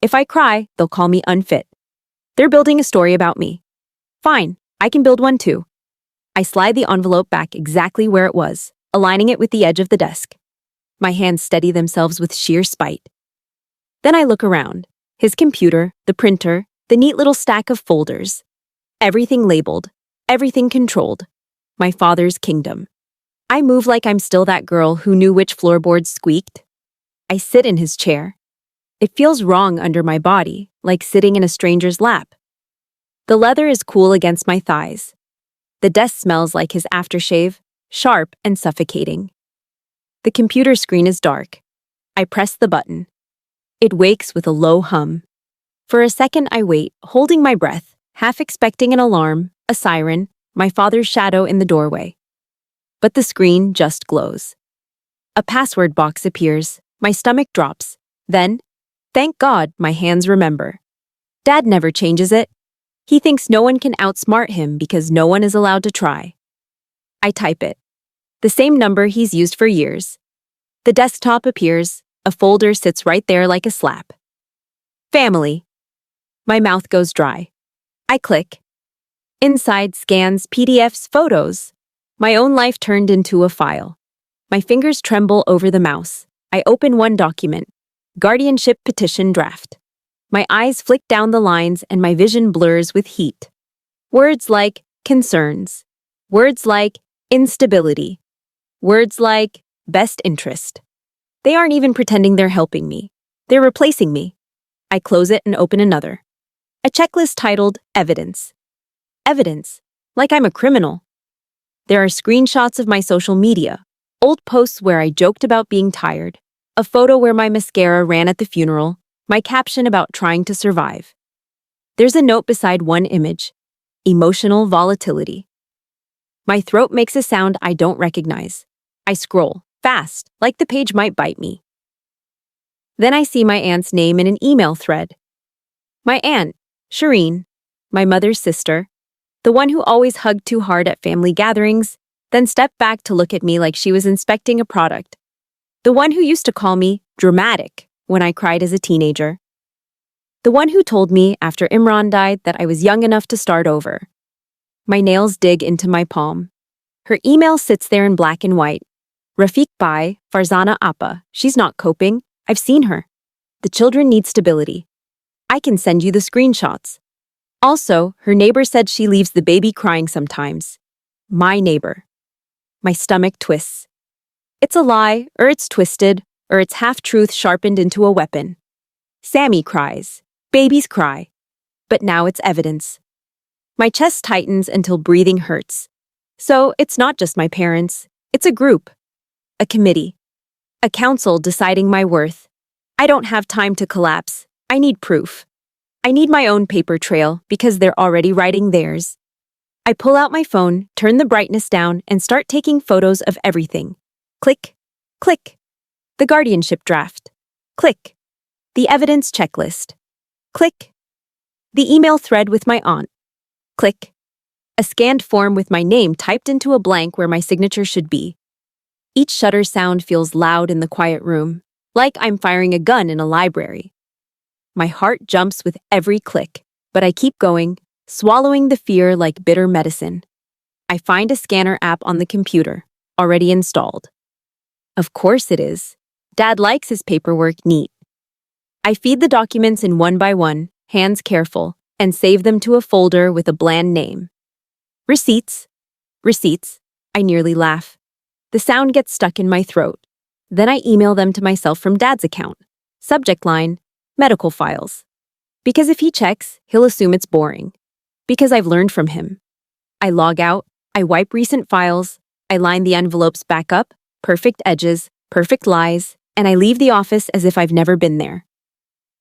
If I cry, they'll call me unfit. They're building a story about me. Fine, I can build one too. I slide the envelope back exactly where it was, aligning it with the edge of the desk. My hands steady themselves with sheer spite. Then I look around. His computer, the printer, the neat little stack of folders. Everything labeled, everything controlled. My father's kingdom. I move like I'm still that girl who knew which floorboards squeaked. I sit in his chair. It feels wrong under my body, like sitting in a stranger's lap. The leather is cool against my thighs. The desk smells like his aftershave, sharp and suffocating. The computer screen is dark. I press the button. It wakes with a low hum. For a second I wait, holding my breath, half expecting an alarm, a siren, my father's shadow in the doorway. But the screen just glows. A password box appears. My stomach drops. Then, thank God, my hands remember. Dad never changes it. He thinks no one can outsmart him because no one is allowed to try. I type it. The same number he's used for years. The desktop appears. A folder sits right there like a slap. Family. My mouth goes dry. I click. Inside scans, PDFs, photos. My own life turned into a file. My fingers tremble over the mouse. I open one document. Guardianship petition draft. My eyes flick down the lines and my vision blurs with heat. Words like concerns. Words like instability. Words like best interest. They aren't even pretending they're helping me. They're replacing me. I close it and open another. A checklist titled Evidence. Evidence. Like I'm a criminal. There are screenshots of my social media, old posts where I joked about being tired, a photo where my mascara ran at the funeral, my caption about trying to survive. There's a note beside one image. Emotional volatility. My throat makes a sound I don't recognize. I scroll, fast, like the page might bite me. Then I see my aunt's name in an email thread. My aunt, Shireen, my mother's sister, the one who always hugged too hard at family gatherings, then stepped back to look at me like she was inspecting a product. The one who used to call me dramatic when I cried as a teenager. The one who told me after Imran died that I was young enough to start over. My nails dig into my palm. Her email sits there in black and white. Rafiq Bhai, Farzana Appa, she's not coping. I've seen her. The children need stability. I can send you the screenshots. Also, her neighbor said she leaves the baby crying sometimes. My neighbor. My stomach twists. It's a lie, or it's twisted, or it's half-truth sharpened into a weapon. Sammy cries. Babies cry. But now it's evidence. My chest tightens until breathing hurts. So it's not just my parents. It's a group. A committee. A council deciding my worth. I don't have time to collapse. I need proof. I need my own paper trail because they're already writing theirs. I pull out my phone, turn the brightness down, and start taking photos of everything. Click, click. The guardianship draft. Click. The evidence checklist. Click. The email thread with my aunt. Click. A scanned form with my name typed into a blank where my signature should be. Each shutter sound feels loud in the quiet room, like I'm firing a gun in a library. My heart jumps with every click, but I keep going, swallowing the fear like bitter medicine. I find a scanner app on the computer, already installed. Of course it is. Dad likes his paperwork neat. I feed the documents in one by one, hands careful, and save them to a folder with a bland name. Receipts. Receipts. I nearly laugh. The sound gets stuck in my throat. Then I email them to myself from Dad's account. Subject line, medical files. Because if he checks, he'll assume it's boring. Because I've learned from him. I log out, I wipe recent files, I line the envelopes back up, perfect edges, perfect lies, and I leave the office as if I've never been there.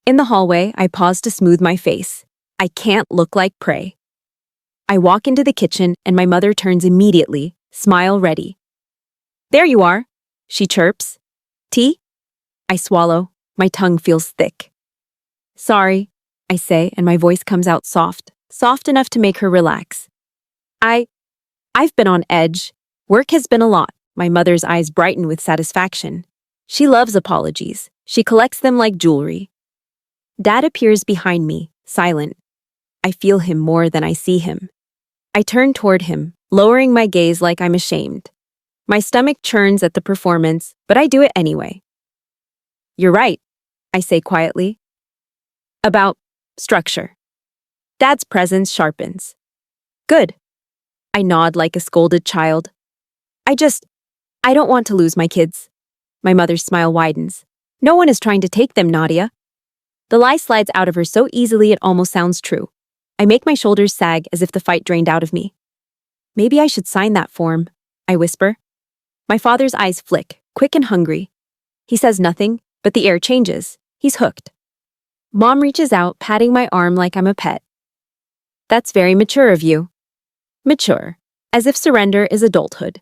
In the hallway, I pause to smooth my face. I can't look like prey. I walk into the kitchen and my mother turns immediately, smile ready. There you are, she chirps. Tea? I swallow, my tongue feels thick. Sorry, I say, and my voice comes out soft enough to make her relax. I've been on edge. Work has been a lot. My mother's eyes brighten with satisfaction. She loves apologies. She collects them like jewelry. Dad appears behind me, silent. I feel him more than I see him. I turn toward him, lowering my gaze like I'm ashamed. My stomach churns at the performance, but I do it anyway. You're right, I say quietly. About structure. Dad's presence sharpens. Good. I nod like a scolded child. I don't want to lose my kids. My mother's smile widens. No one is trying to take them, Nadia. The lie slides out of her so easily it almost sounds true. I make my shoulders sag as if the fight drained out of me. Maybe I should sign that form, I whisper. My father's eyes flick, quick and hungry. He says nothing, but the air changes. He's hooked. Mom reaches out, patting my arm like I'm a pet. That's very mature of you. Mature, as if surrender is adulthood.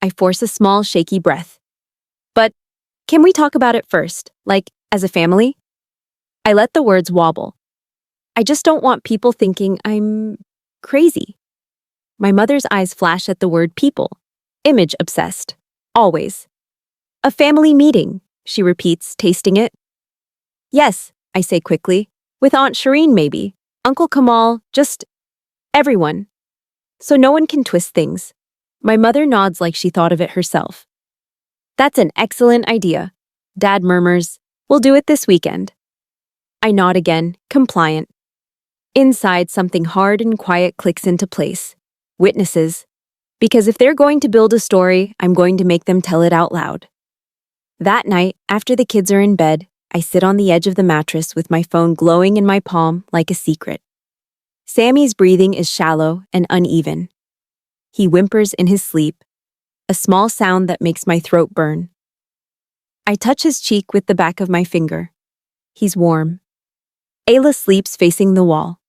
I force a small, shaky breath. But can we talk about it first, like as a family? I let the words wobble. I just don't want people thinking I'm crazy. My mother's eyes flash at the word people. Image obsessed. Always. A family meeting, she repeats, tasting it. Yes, I say quickly. With Aunt Shireen maybe. Uncle Kamal, just everyone. So no one can twist things. My mother nods like she thought of it herself. That's an excellent idea. Dad murmurs, we'll do it this weekend. I nod again, compliant. Inside, something hard and quiet clicks into place. Witnesses. Because if they're going to build a story, I'm going to make them tell it out loud. That night, after the kids are in bed, I sit on the edge of the mattress with my phone glowing in my palm like a secret. Sammy's breathing is shallow and uneven. He whimpers in his sleep, a small sound that makes my throat burn. I touch his cheek with the back of my finger. He's warm. Ayla sleeps facing the wall.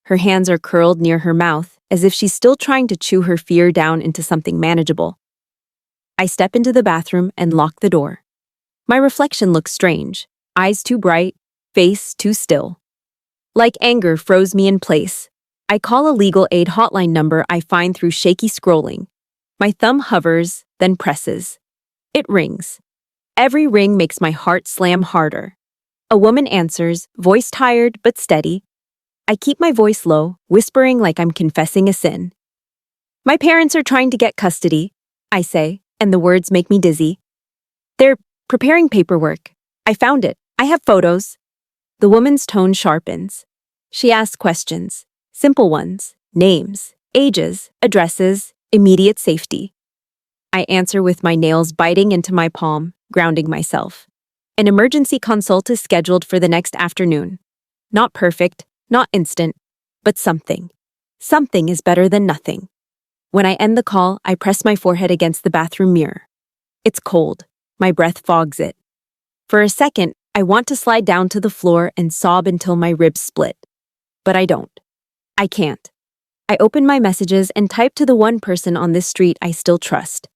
Her hands are curled near her mouth, as if she's still trying to chew her fear down into something manageable. I step into the bathroom and lock the door. My reflection looks strange, eyes too bright, face too still. Like anger froze me in place. I call a legal aid hotline number I find through shaky scrolling. My thumb hovers, then presses. It rings. Every ring makes my heart slam harder. A woman answers, voice tired but steady. I keep my voice low, whispering like I'm confessing a sin. My parents are trying to get custody, I say, and the words make me dizzy. They're preparing paperwork. I found it. I have photos. The woman's tone sharpens. She asks questions, simple ones, names, ages, addresses, immediate safety. I answer with my nails biting into my palm, grounding myself. An emergency consult is scheduled for the next afternoon. Not perfect, not instant, but something. Something is better than nothing. When I end the call, I press my forehead against the bathroom mirror. It's cold. My breath fogs it. For a second, I want to slide down to the floor and sob until my ribs split. But I don't. I can't. I open my messages and type to the one person on this street I still trust.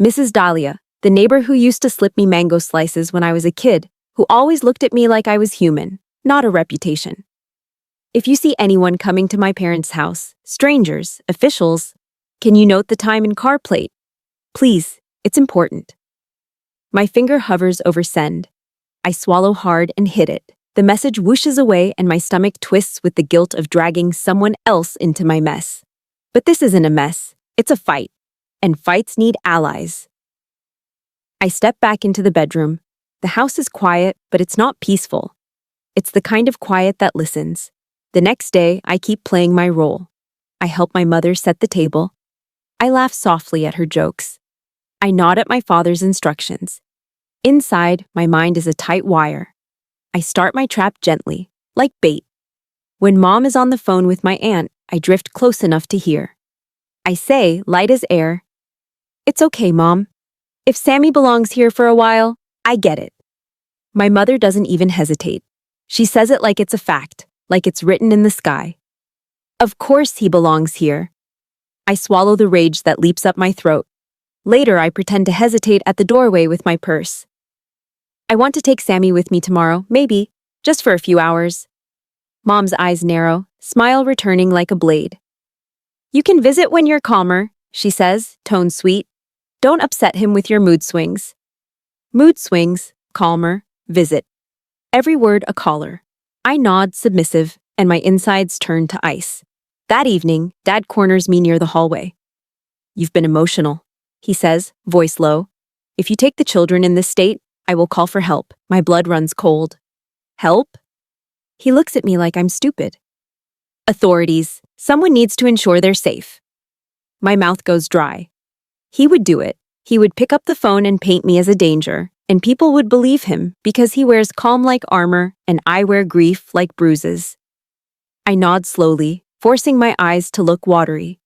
Mrs. Dahlia, The neighbor who used to slip me mango slices when I was a kid, who always looked at me like I was human, not a reputation. If you see anyone coming to my parents' house, strangers, officials, can you note the time and car plate? Please, it's important. My finger hovers over send. I swallow hard and hit it. The message whooshes away and my stomach twists with the guilt of dragging someone else into my mess. But this isn't a mess, it's a fight. And fights need allies. I step back into the bedroom. The house is quiet, but it's not peaceful. It's the kind of quiet that listens. The next day, I keep playing my role. I help my mother set the table. I laugh softly at her jokes. I nod at my father's instructions. Inside, my mind is a tight wire. I start my trap gently, like bait. When Mom is on the phone with my aunt, I drift close enough to hear. I say, light as air, "It's okay, Mom. If Sammy belongs here for a while, I get it." My mother doesn't even hesitate. She says it like it's a fact, like it's written in the sky. Of course he belongs here. I swallow the rage that leaps up my throat. Later, I pretend to hesitate at the doorway with my purse. I want to take Sammy with me tomorrow, maybe, just for a few hours. Mom's eyes narrow, smile returning like a blade. "You can visit when you're calmer," she says, tone sweet. "Don't upset him with your mood swings." Mood swings, calmer, visit. Every word a caller. I nod, submissive, and my insides turn to ice. That evening, Dad corners me near the hallway. "You've been emotional," he says, voice low. "If you take the children in this state, I will call for help." My blood runs cold. Help? He looks at me like I'm stupid. Authorities. Someone needs to ensure they're safe. My mouth goes dry. He would do it. He would pick up the phone and paint me as a danger, and people would believe him because he wears calm like armor and I wear grief like bruises. I nod slowly, forcing my eyes to look watery.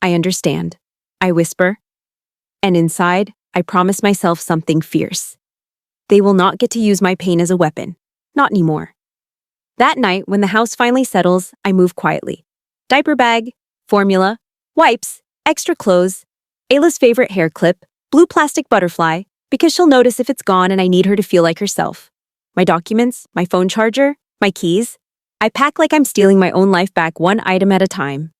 "I understand," I whisper. And inside, I promise myself something fierce. They will not get to use my pain as a weapon. Not anymore. That night, when the house finally settles, I move quietly. Diaper bag, formula, wipes, extra clothes, Ayla's favorite hair clip, blue plastic butterfly, because she'll notice if it's gone and I need her to feel like herself. My documents, my phone charger, my keys. I pack like I'm stealing my own life back one item at a time.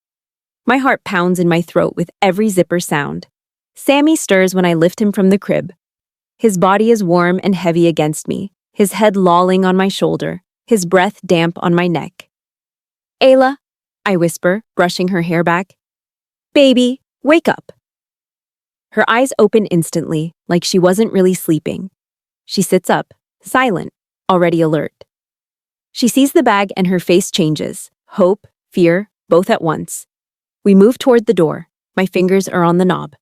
My heart pounds in my throat with every zipper sound. Sammy stirs when I lift him from the crib. His body is warm and heavy against me, his head lolling on my shoulder, his breath damp on my neck. "Ayla," I whisper, brushing her hair back. "Baby, wake up." Her eyes open instantly, like she wasn't really sleeping. She sits up, silent, already alert. She sees the bag and her face changes, hope, fear, both at once. We move toward the door. My fingers are on the knob.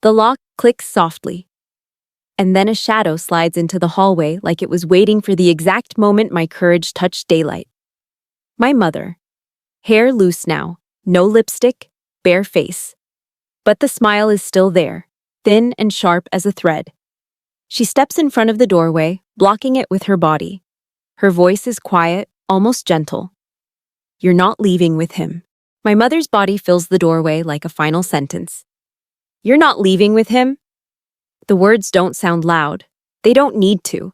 The lock clicks softly. And then a shadow slides into the hallway like it was waiting for the exact moment my courage touched daylight. My mother. Hair loose now, no lipstick, bare face. But the smile is still there, thin and sharp as a thread. She steps in front of the doorway, blocking it with her body. Her voice is quiet, almost gentle. "You're not leaving with him." My mother's body fills the doorway like a final sentence. "You're not leaving with him?" The words don't sound loud. They don't need to.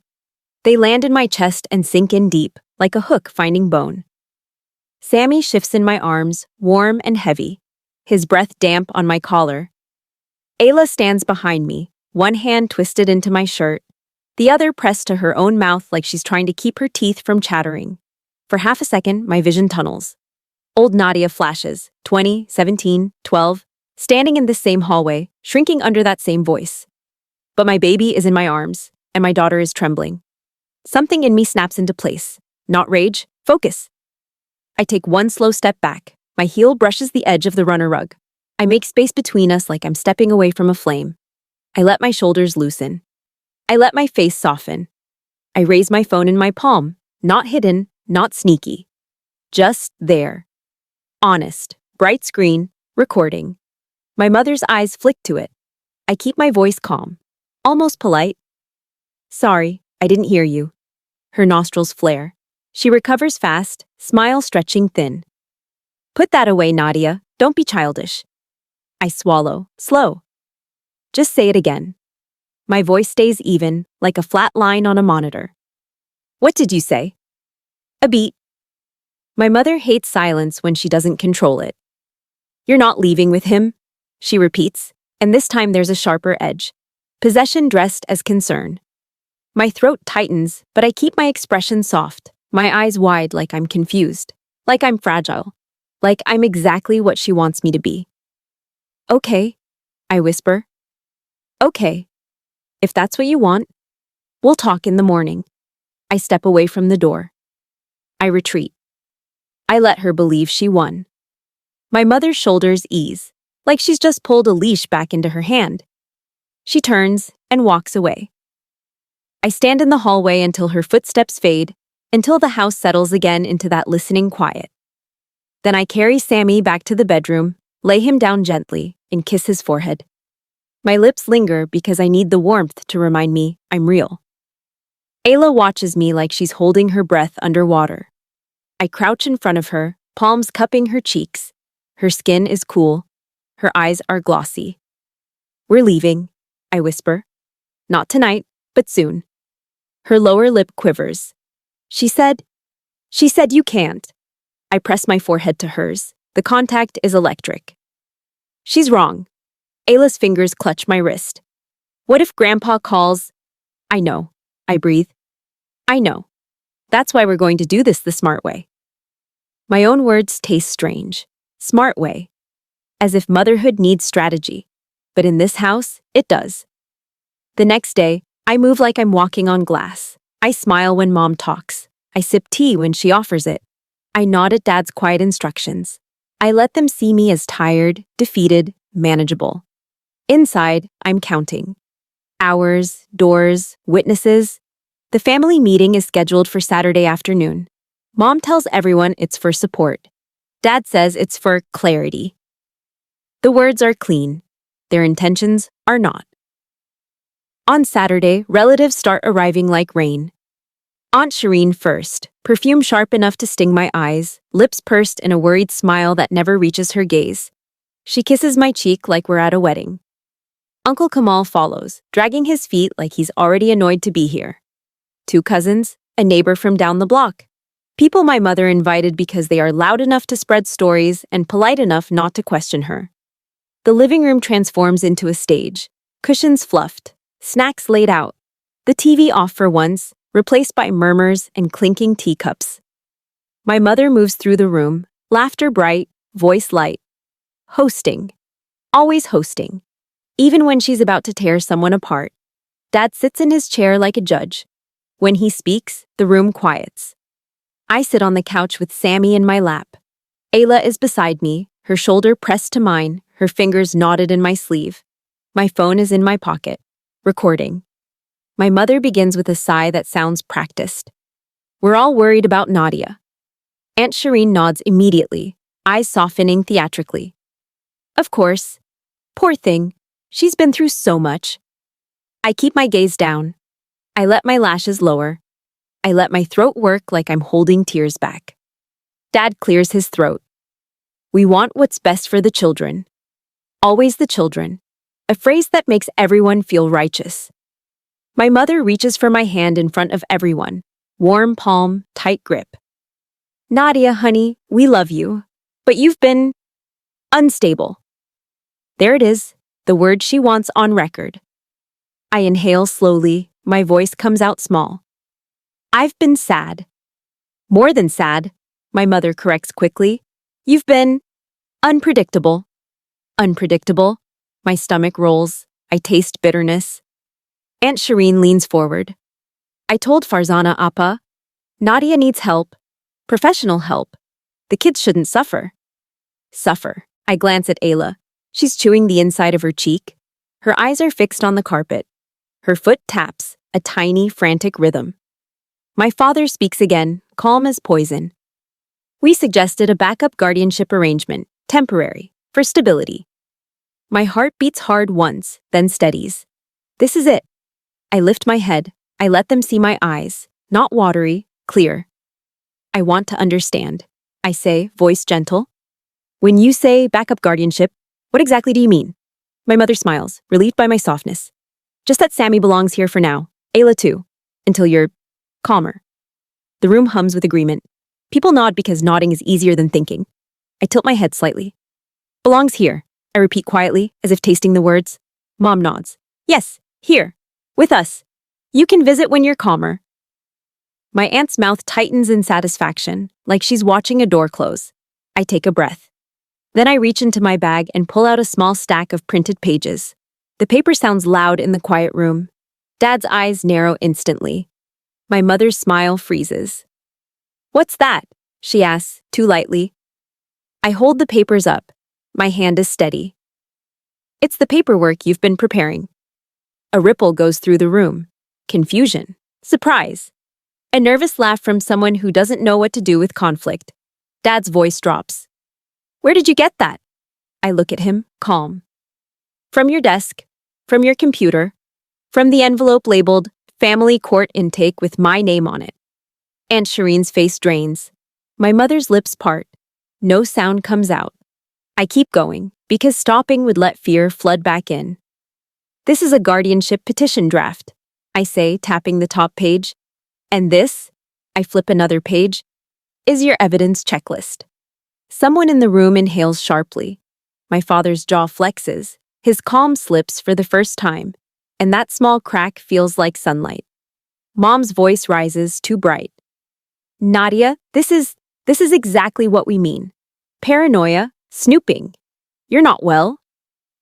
They land in my chest and sink in deep, like a hook finding bone. Sammy shifts in my arms, warm and heavy, his breath damp on my collar. Ayla stands behind me, one hand twisted into my shirt, the other pressed to her own mouth like she's trying to keep her teeth from chattering. For half a second, my vision tunnels. Old Nadia flashes, 20, 17, 12, standing in this same hallway, shrinking under that same voice. But my baby is in my arms, and my daughter is trembling. Something in me snaps into place. Not rage, focus. I take one slow step back. My heel brushes the edge of the runner rug. I make space between us like I'm stepping away from a flame. I let my shoulders loosen. I let my face soften. I raise my phone in my palm, not hidden, not sneaky. Just there. Honest, bright screen, recording. My mother's eyes flick to it. I keep my voice calm, almost polite. "Sorry, I didn't hear you." Her nostrils flare. She recovers fast, smile stretching thin. "Put that away, Nadia. Don't be childish." I swallow, slow. "Just say it again." My voice stays even, like a flat line on a monitor. What did you say? A beat. My mother hates silence when she doesn't control it. You're not leaving with him, she repeats, and this time there's a sharper edge. Possession dressed as concern. My throat tightens, but I keep my expression soft, my eyes wide like I'm confused, like I'm fragile, like I'm exactly what she wants me to be. Okay, I whisper. Okay, if that's what you want, we'll talk in the morning. I step away from the door. I retreat. I let her believe she won. My mother's shoulders ease, like she's just pulled a leash back into her hand. She turns and walks away. I stand in the hallway until her footsteps fade, until the house settles again into that listening quiet. Then I carry Sammy back to the bedroom, lay him down gently, and kiss his forehead. My lips linger because I need the warmth to remind me I'm real. Ayla watches me like she's holding her breath underwater. I crouch in front of her, palms cupping her cheeks. Her skin is cool. Her eyes are glossy. We're leaving, I whisper. Not tonight, but soon. Her lower lip quivers. She said you can't. I press my forehead to hers. The contact is electric. She's wrong. Ayla's fingers clutch my wrist. What if Grandpa calls? I know. I breathe. I know. That's why we're going to do this the smart way. My own words taste strange. Smart way. As if motherhood needs strategy. But in this house, it does. The next day, I move like I'm walking on glass. I smile when Mom talks. I sip tea when she offers it. I nod at Dad's quiet instructions. I let them see me as tired, defeated, manageable. Inside, I'm counting. Hours, doors, witnesses. The family meeting is scheduled for Saturday afternoon. Mom tells everyone it's for support. Dad says it's for clarity. The words are clean. Their intentions are not. On Saturday, relatives start arriving like rain. Aunt Shireen first, perfume sharp enough to sting my eyes, lips pursed in a worried smile that never reaches her gaze. She kisses my cheek like we're at a wedding. Uncle Kamal follows, dragging his feet like he's already annoyed to be here. 2 cousins, a neighbor from down the block. People my mother invited because they are loud enough to spread stories and polite enough not to question her. The living room transforms into a stage. Cushions fluffed. Snacks laid out. The TV off for once, replaced by murmurs and clinking teacups. My mother moves through the room, laughter bright, voice light. Hosting. Always hosting. Even when she's about to tear someone apart. Dad sits in his chair like a judge. When he speaks, the room quiets. I sit on the couch with Sammy in my lap. Ayla is beside me, her shoulder pressed to mine, her fingers knotted in my sleeve. My phone is in my pocket. Recording. My mother begins with a sigh that sounds practiced. We're all worried about Nadia. Aunt Shireen nods immediately, eyes softening theatrically. Of course. Poor thing. She's been through so much. I keep my gaze down. I let my lashes lower. I let my throat work like I'm holding tears back. Dad clears his throat. We want what's best for the children. Always the children. A phrase that makes everyone feel righteous. My mother reaches for my hand in front of everyone. Warm palm, tight grip. Nadia, honey, we love you. But you've been unstable. There it is, the word she wants on record. I inhale slowly, my voice comes out small. I've been sad. More than sad, my mother corrects quickly. You've been unpredictable. Unpredictable. My stomach rolls. I taste bitterness. Aunt Shireen leans forward. I told Farzana Appa, Nadia needs help. Professional help. The kids shouldn't suffer. Suffer. I glance at Ayla. She's chewing the inside of her cheek. Her eyes are fixed on the carpet. Her foot taps, a tiny, frantic rhythm. My father speaks again, calm as poison. We suggested a backup guardianship arrangement, temporary, for stability. My heart beats hard once, then steadies. This is it. I lift my head. I let them see my eyes, not watery, clear. I want to understand. I say, voice gentle. When you say backup guardianship, what exactly do you mean? My mother smiles, relieved by my softness. Just that Sammy belongs here for now. Ayla too. Until you're calmer. The room hums with agreement. People nod because nodding is easier than thinking. I tilt my head slightly. Belongs here, I repeat quietly, as if tasting the words. Mom nods. Yes, here. With us. You can visit when you're calmer. My aunt's mouth tightens in satisfaction, like she's watching a door close. I take a breath. Then I reach into my bag and pull out a small stack of printed pages. The paper sounds loud in the quiet room. Dad's eyes narrow instantly. My mother's smile freezes. What's that? She asks, too lightly. I hold the papers up. My hand is steady. It's the paperwork you've been preparing. A ripple goes through the room. Confusion. Surprise. A nervous laugh from someone who doesn't know what to do with conflict. Dad's voice drops. Where did you get that? I look at him, calm. From your desk. From your computer. From the envelope labeled Family Court Intake with my name on it. Aunt Shireen's face drains. My mother's lips part. No sound comes out. I keep going, because stopping would let fear flood back in. This is a guardianship petition draft, I say, tapping the top page. And this, I flip another page, is your evidence checklist. Someone in the room inhales sharply. My father's jaw flexes. His calm slips for the first time, and that small crack feels like sunlight. Mom's voice rises too bright. Nadia, this is exactly what we mean. Paranoia, snooping. You're not well.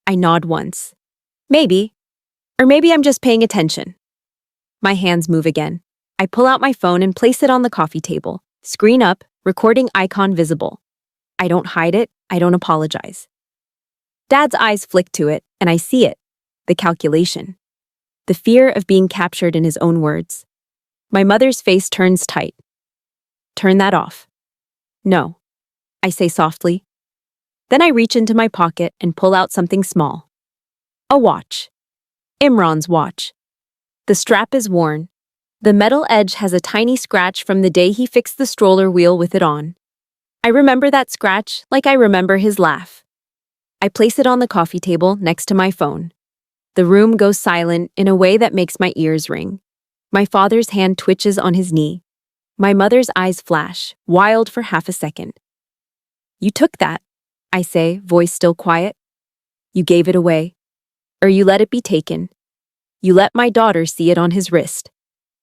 I nod once. Maybe. Or maybe I'm just paying attention. My hands move again. I pull out my phone and place it on the coffee table. Screen up, recording icon visible. I don't hide it. I don't apologize. Dad's eyes flick to it, and I see it. The calculation. The fear of being captured in his own words. My mother's face turns tight. Turn that off. No, I say softly. Then I reach into my pocket and pull out something small. A watch. Imran's watch. The strap is worn. The metal edge has a tiny scratch from the day he fixed the stroller wheel with it on. I remember that scratch like I remember his laugh. I place it on the coffee table next to my phone. The room goes silent in a way that makes my ears ring. My father's hand twitches on his knee. My mother's eyes flash, wild for half a second. You took that, I say, voice still quiet. You gave it away. Or you let it be taken. You let my daughter see it on his wrist.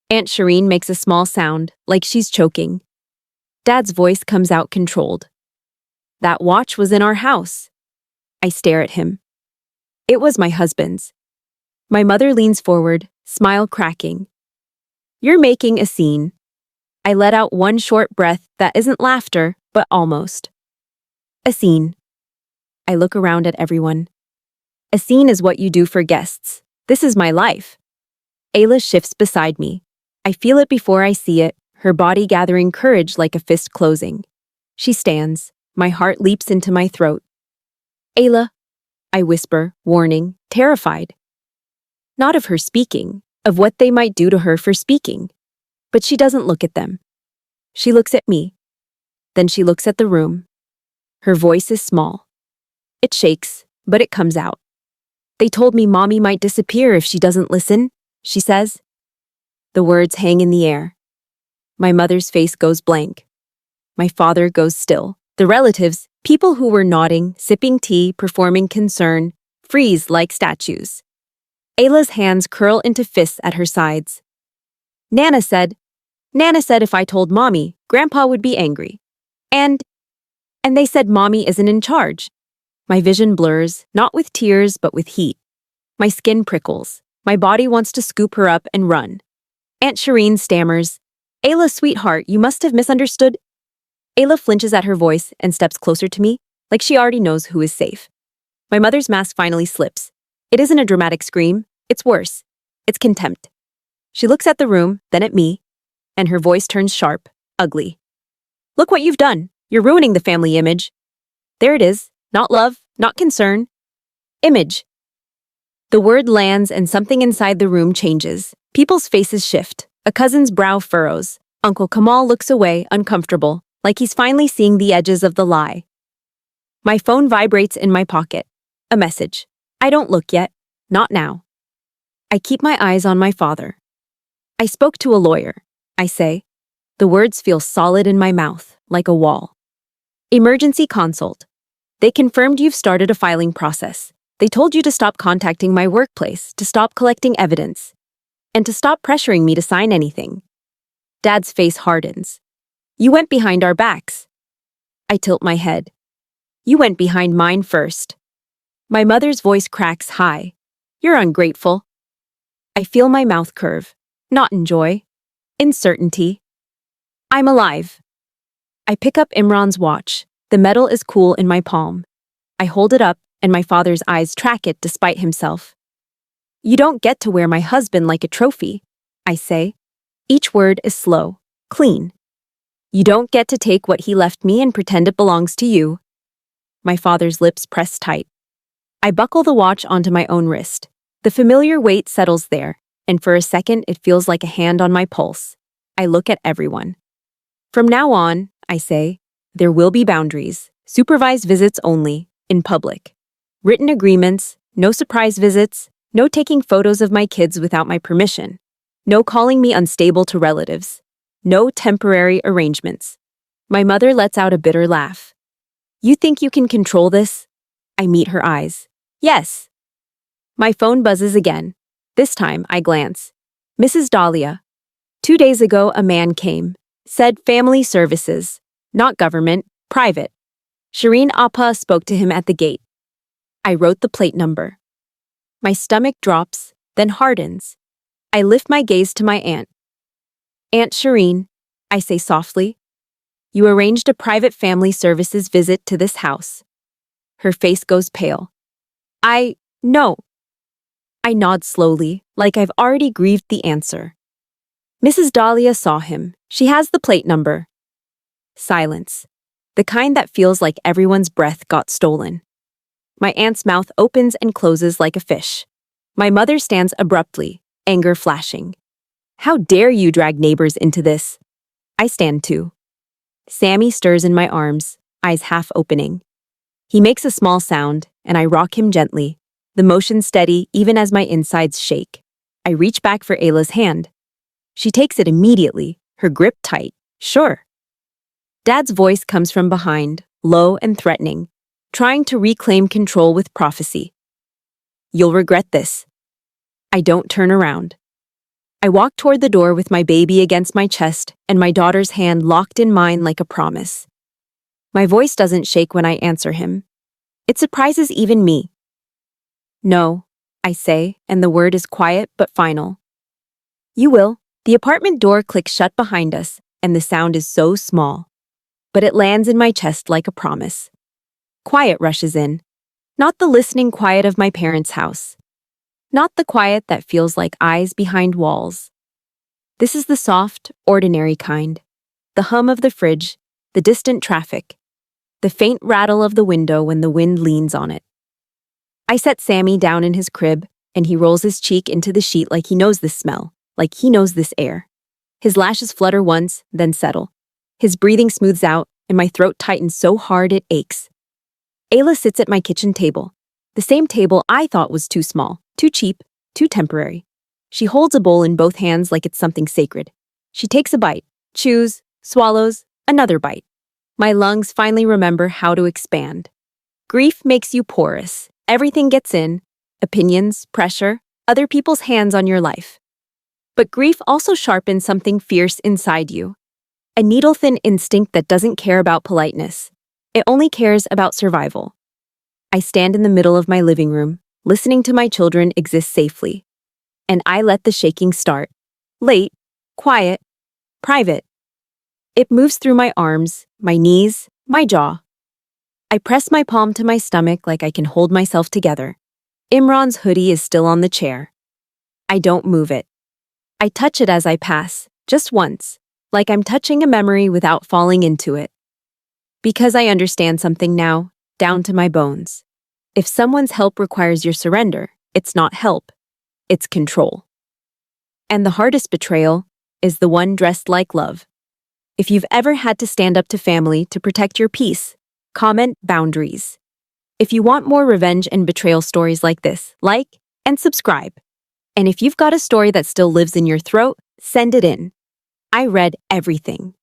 Aunt Shireen makes a small sound, like she's choking. Dad's voice comes out controlled. That watch was in our house. I stare at him. It was my husband's. My mother leans forward, smile cracking. You're making a scene. I let out one short breath that isn't laughter, but almost. A scene. I look around at everyone. A scene is what you do for guests. This is my life. Ayla shifts beside me. I feel it before I see it, her body gathering courage like a fist closing. She stands. My heart leaps into my throat. Ayla, I whisper, warning, terrified. Not of her speaking, of what they might do to her for speaking. But she doesn't look at them. She looks at me. Then she looks at the room. Her voice is small. It shakes, but it comes out. They told me Mommy might disappear if she doesn't listen, she says. The words hang in the air. My mother's face goes blank. My father goes still. The relatives, people who were nodding, sipping tea, performing concern, freeze like statues. Ayla's hands curl into fists at her sides. Nana said if I told Mommy, Grandpa would be angry. And they said Mommy isn't in charge. My vision blurs, not with tears, but with heat. My skin prickles. My body wants to scoop her up and run. Aunt Shireen stammers, Ayla, sweetheart, you must have misunderstood. Ayla flinches at her voice and steps closer to me, like she already knows who is safe. My mother's mask finally slips. It isn't a dramatic scream. It's worse. It's contempt. She looks at the room, then at me, and her voice turns sharp, ugly. Look what you've done. You're ruining the family image. There it is. Not love, not concern. Image. The word lands and something inside the room changes. People's faces shift. A cousin's brow furrows. Uncle Kamal looks away, uncomfortable, like he's finally seeing the edges of the lie. My phone vibrates in my pocket. A message. I don't look yet. Not now. I keep my eyes on my father. I spoke to a lawyer, I say. The words feel solid in my mouth, like a wall. Emergency consult. They confirmed you've started a filing process. They told you to stop contacting my workplace, to stop collecting evidence, and to stop pressuring me to sign anything. Dad's face hardens. You went behind our backs. I tilt my head. You went behind mine first. My mother's voice cracks high. You're ungrateful. I feel my mouth curve, not in joy, in certainty. I'm alive. I pick up Imran's watch. The metal is cool in my palm. I hold it up, and my father's eyes track it despite himself. You don't get to wear my husband like a trophy, I say. Each word is slow, clean. You don't get to take what he left me and pretend it belongs to you. My father's lips press tight. I buckle the watch onto my own wrist. The familiar weight settles there, and for a second it feels like a hand on my pulse. I look at everyone. From now on, I say, there will be boundaries, supervised visits only, in public. Written agreements, no surprise visits, no taking photos of my kids without my permission, no calling me unstable to relatives, no temporary arrangements. My mother lets out a bitter laugh. You think you can control this? I meet her eyes. Yes. My phone buzzes again. This time, I glance. Mrs. Dahlia. 2 days ago, a man came. Said family services. Not government, private. Shireen Appa spoke to him at the gate. I wrote the plate number. My stomach drops, then hardens. I lift my gaze to my aunt. Aunt Shireen, I say softly. You arranged a private family services visit to this house. Her face goes pale. No. I nod slowly, like I've already grieved the answer. Mrs. Dahlia saw him. She has the plate number. Silence. The kind that feels like everyone's breath got stolen. My aunt's mouth opens and closes like a fish. My mother stands abruptly, anger flashing. How dare you drag neighbors into this? I stand too. Sammy stirs in my arms, eyes half opening. He makes a small sound, and I rock him gently, the motion steady even as my insides shake. I reach back for Ayla's hand. She takes it immediately, her grip tight. Sure. Dad's voice comes from behind, low and threatening, trying to reclaim control with prophecy. You'll regret this. I don't turn around. I walk toward the door with my baby against my chest and my daughter's hand locked in mine like a promise. My voice doesn't shake when I answer him. It surprises even me. No, I say, and the word is quiet but final. You will. The apartment door clicks shut behind us, and the sound is so small. But it lands in my chest like a promise. Quiet rushes in. Not the listening quiet of my parents' house. Not the quiet that feels like eyes behind walls. This is the soft, ordinary kind. The hum of the fridge, the distant traffic, the faint rattle of the window when the wind leans on it. I set Sammy down in his crib, and he rolls his cheek into the sheet like he knows this smell, like he knows this air. His lashes flutter once, then settle. His breathing smooths out, and my throat tightens so hard it aches. Ayla sits at my kitchen table, the same table I thought was too small, too cheap, too temporary. She holds a bowl in both hands like it's something sacred. She takes a bite, chews, swallows, another bite. My lungs finally remember how to expand. Grief makes you porous. Everything gets in, opinions, pressure, other people's hands on your life. But grief also sharpens something fierce inside you. A needle-thin instinct that doesn't care about politeness. It only cares about survival. I stand in the middle of my living room, listening to my children exist safely. And I let the shaking start. Late, quiet, private. It moves through my arms, my knees, my jaw. I press my palm to my stomach like I can hold myself together. Imran's hoodie is still on the chair. I don't move it. I touch it as I pass, just once, like I'm touching a memory without falling into it. Because I understand something now, down to my bones. If someone's help requires your surrender, it's not help, it's control. And the hardest betrayal is the one dressed like love. If you've ever had to stand up to family to protect your peace, comment boundaries. If you want more revenge and betrayal stories like this, like and subscribe. And if you've got a story that still lives in your throat, send it in. I read everything.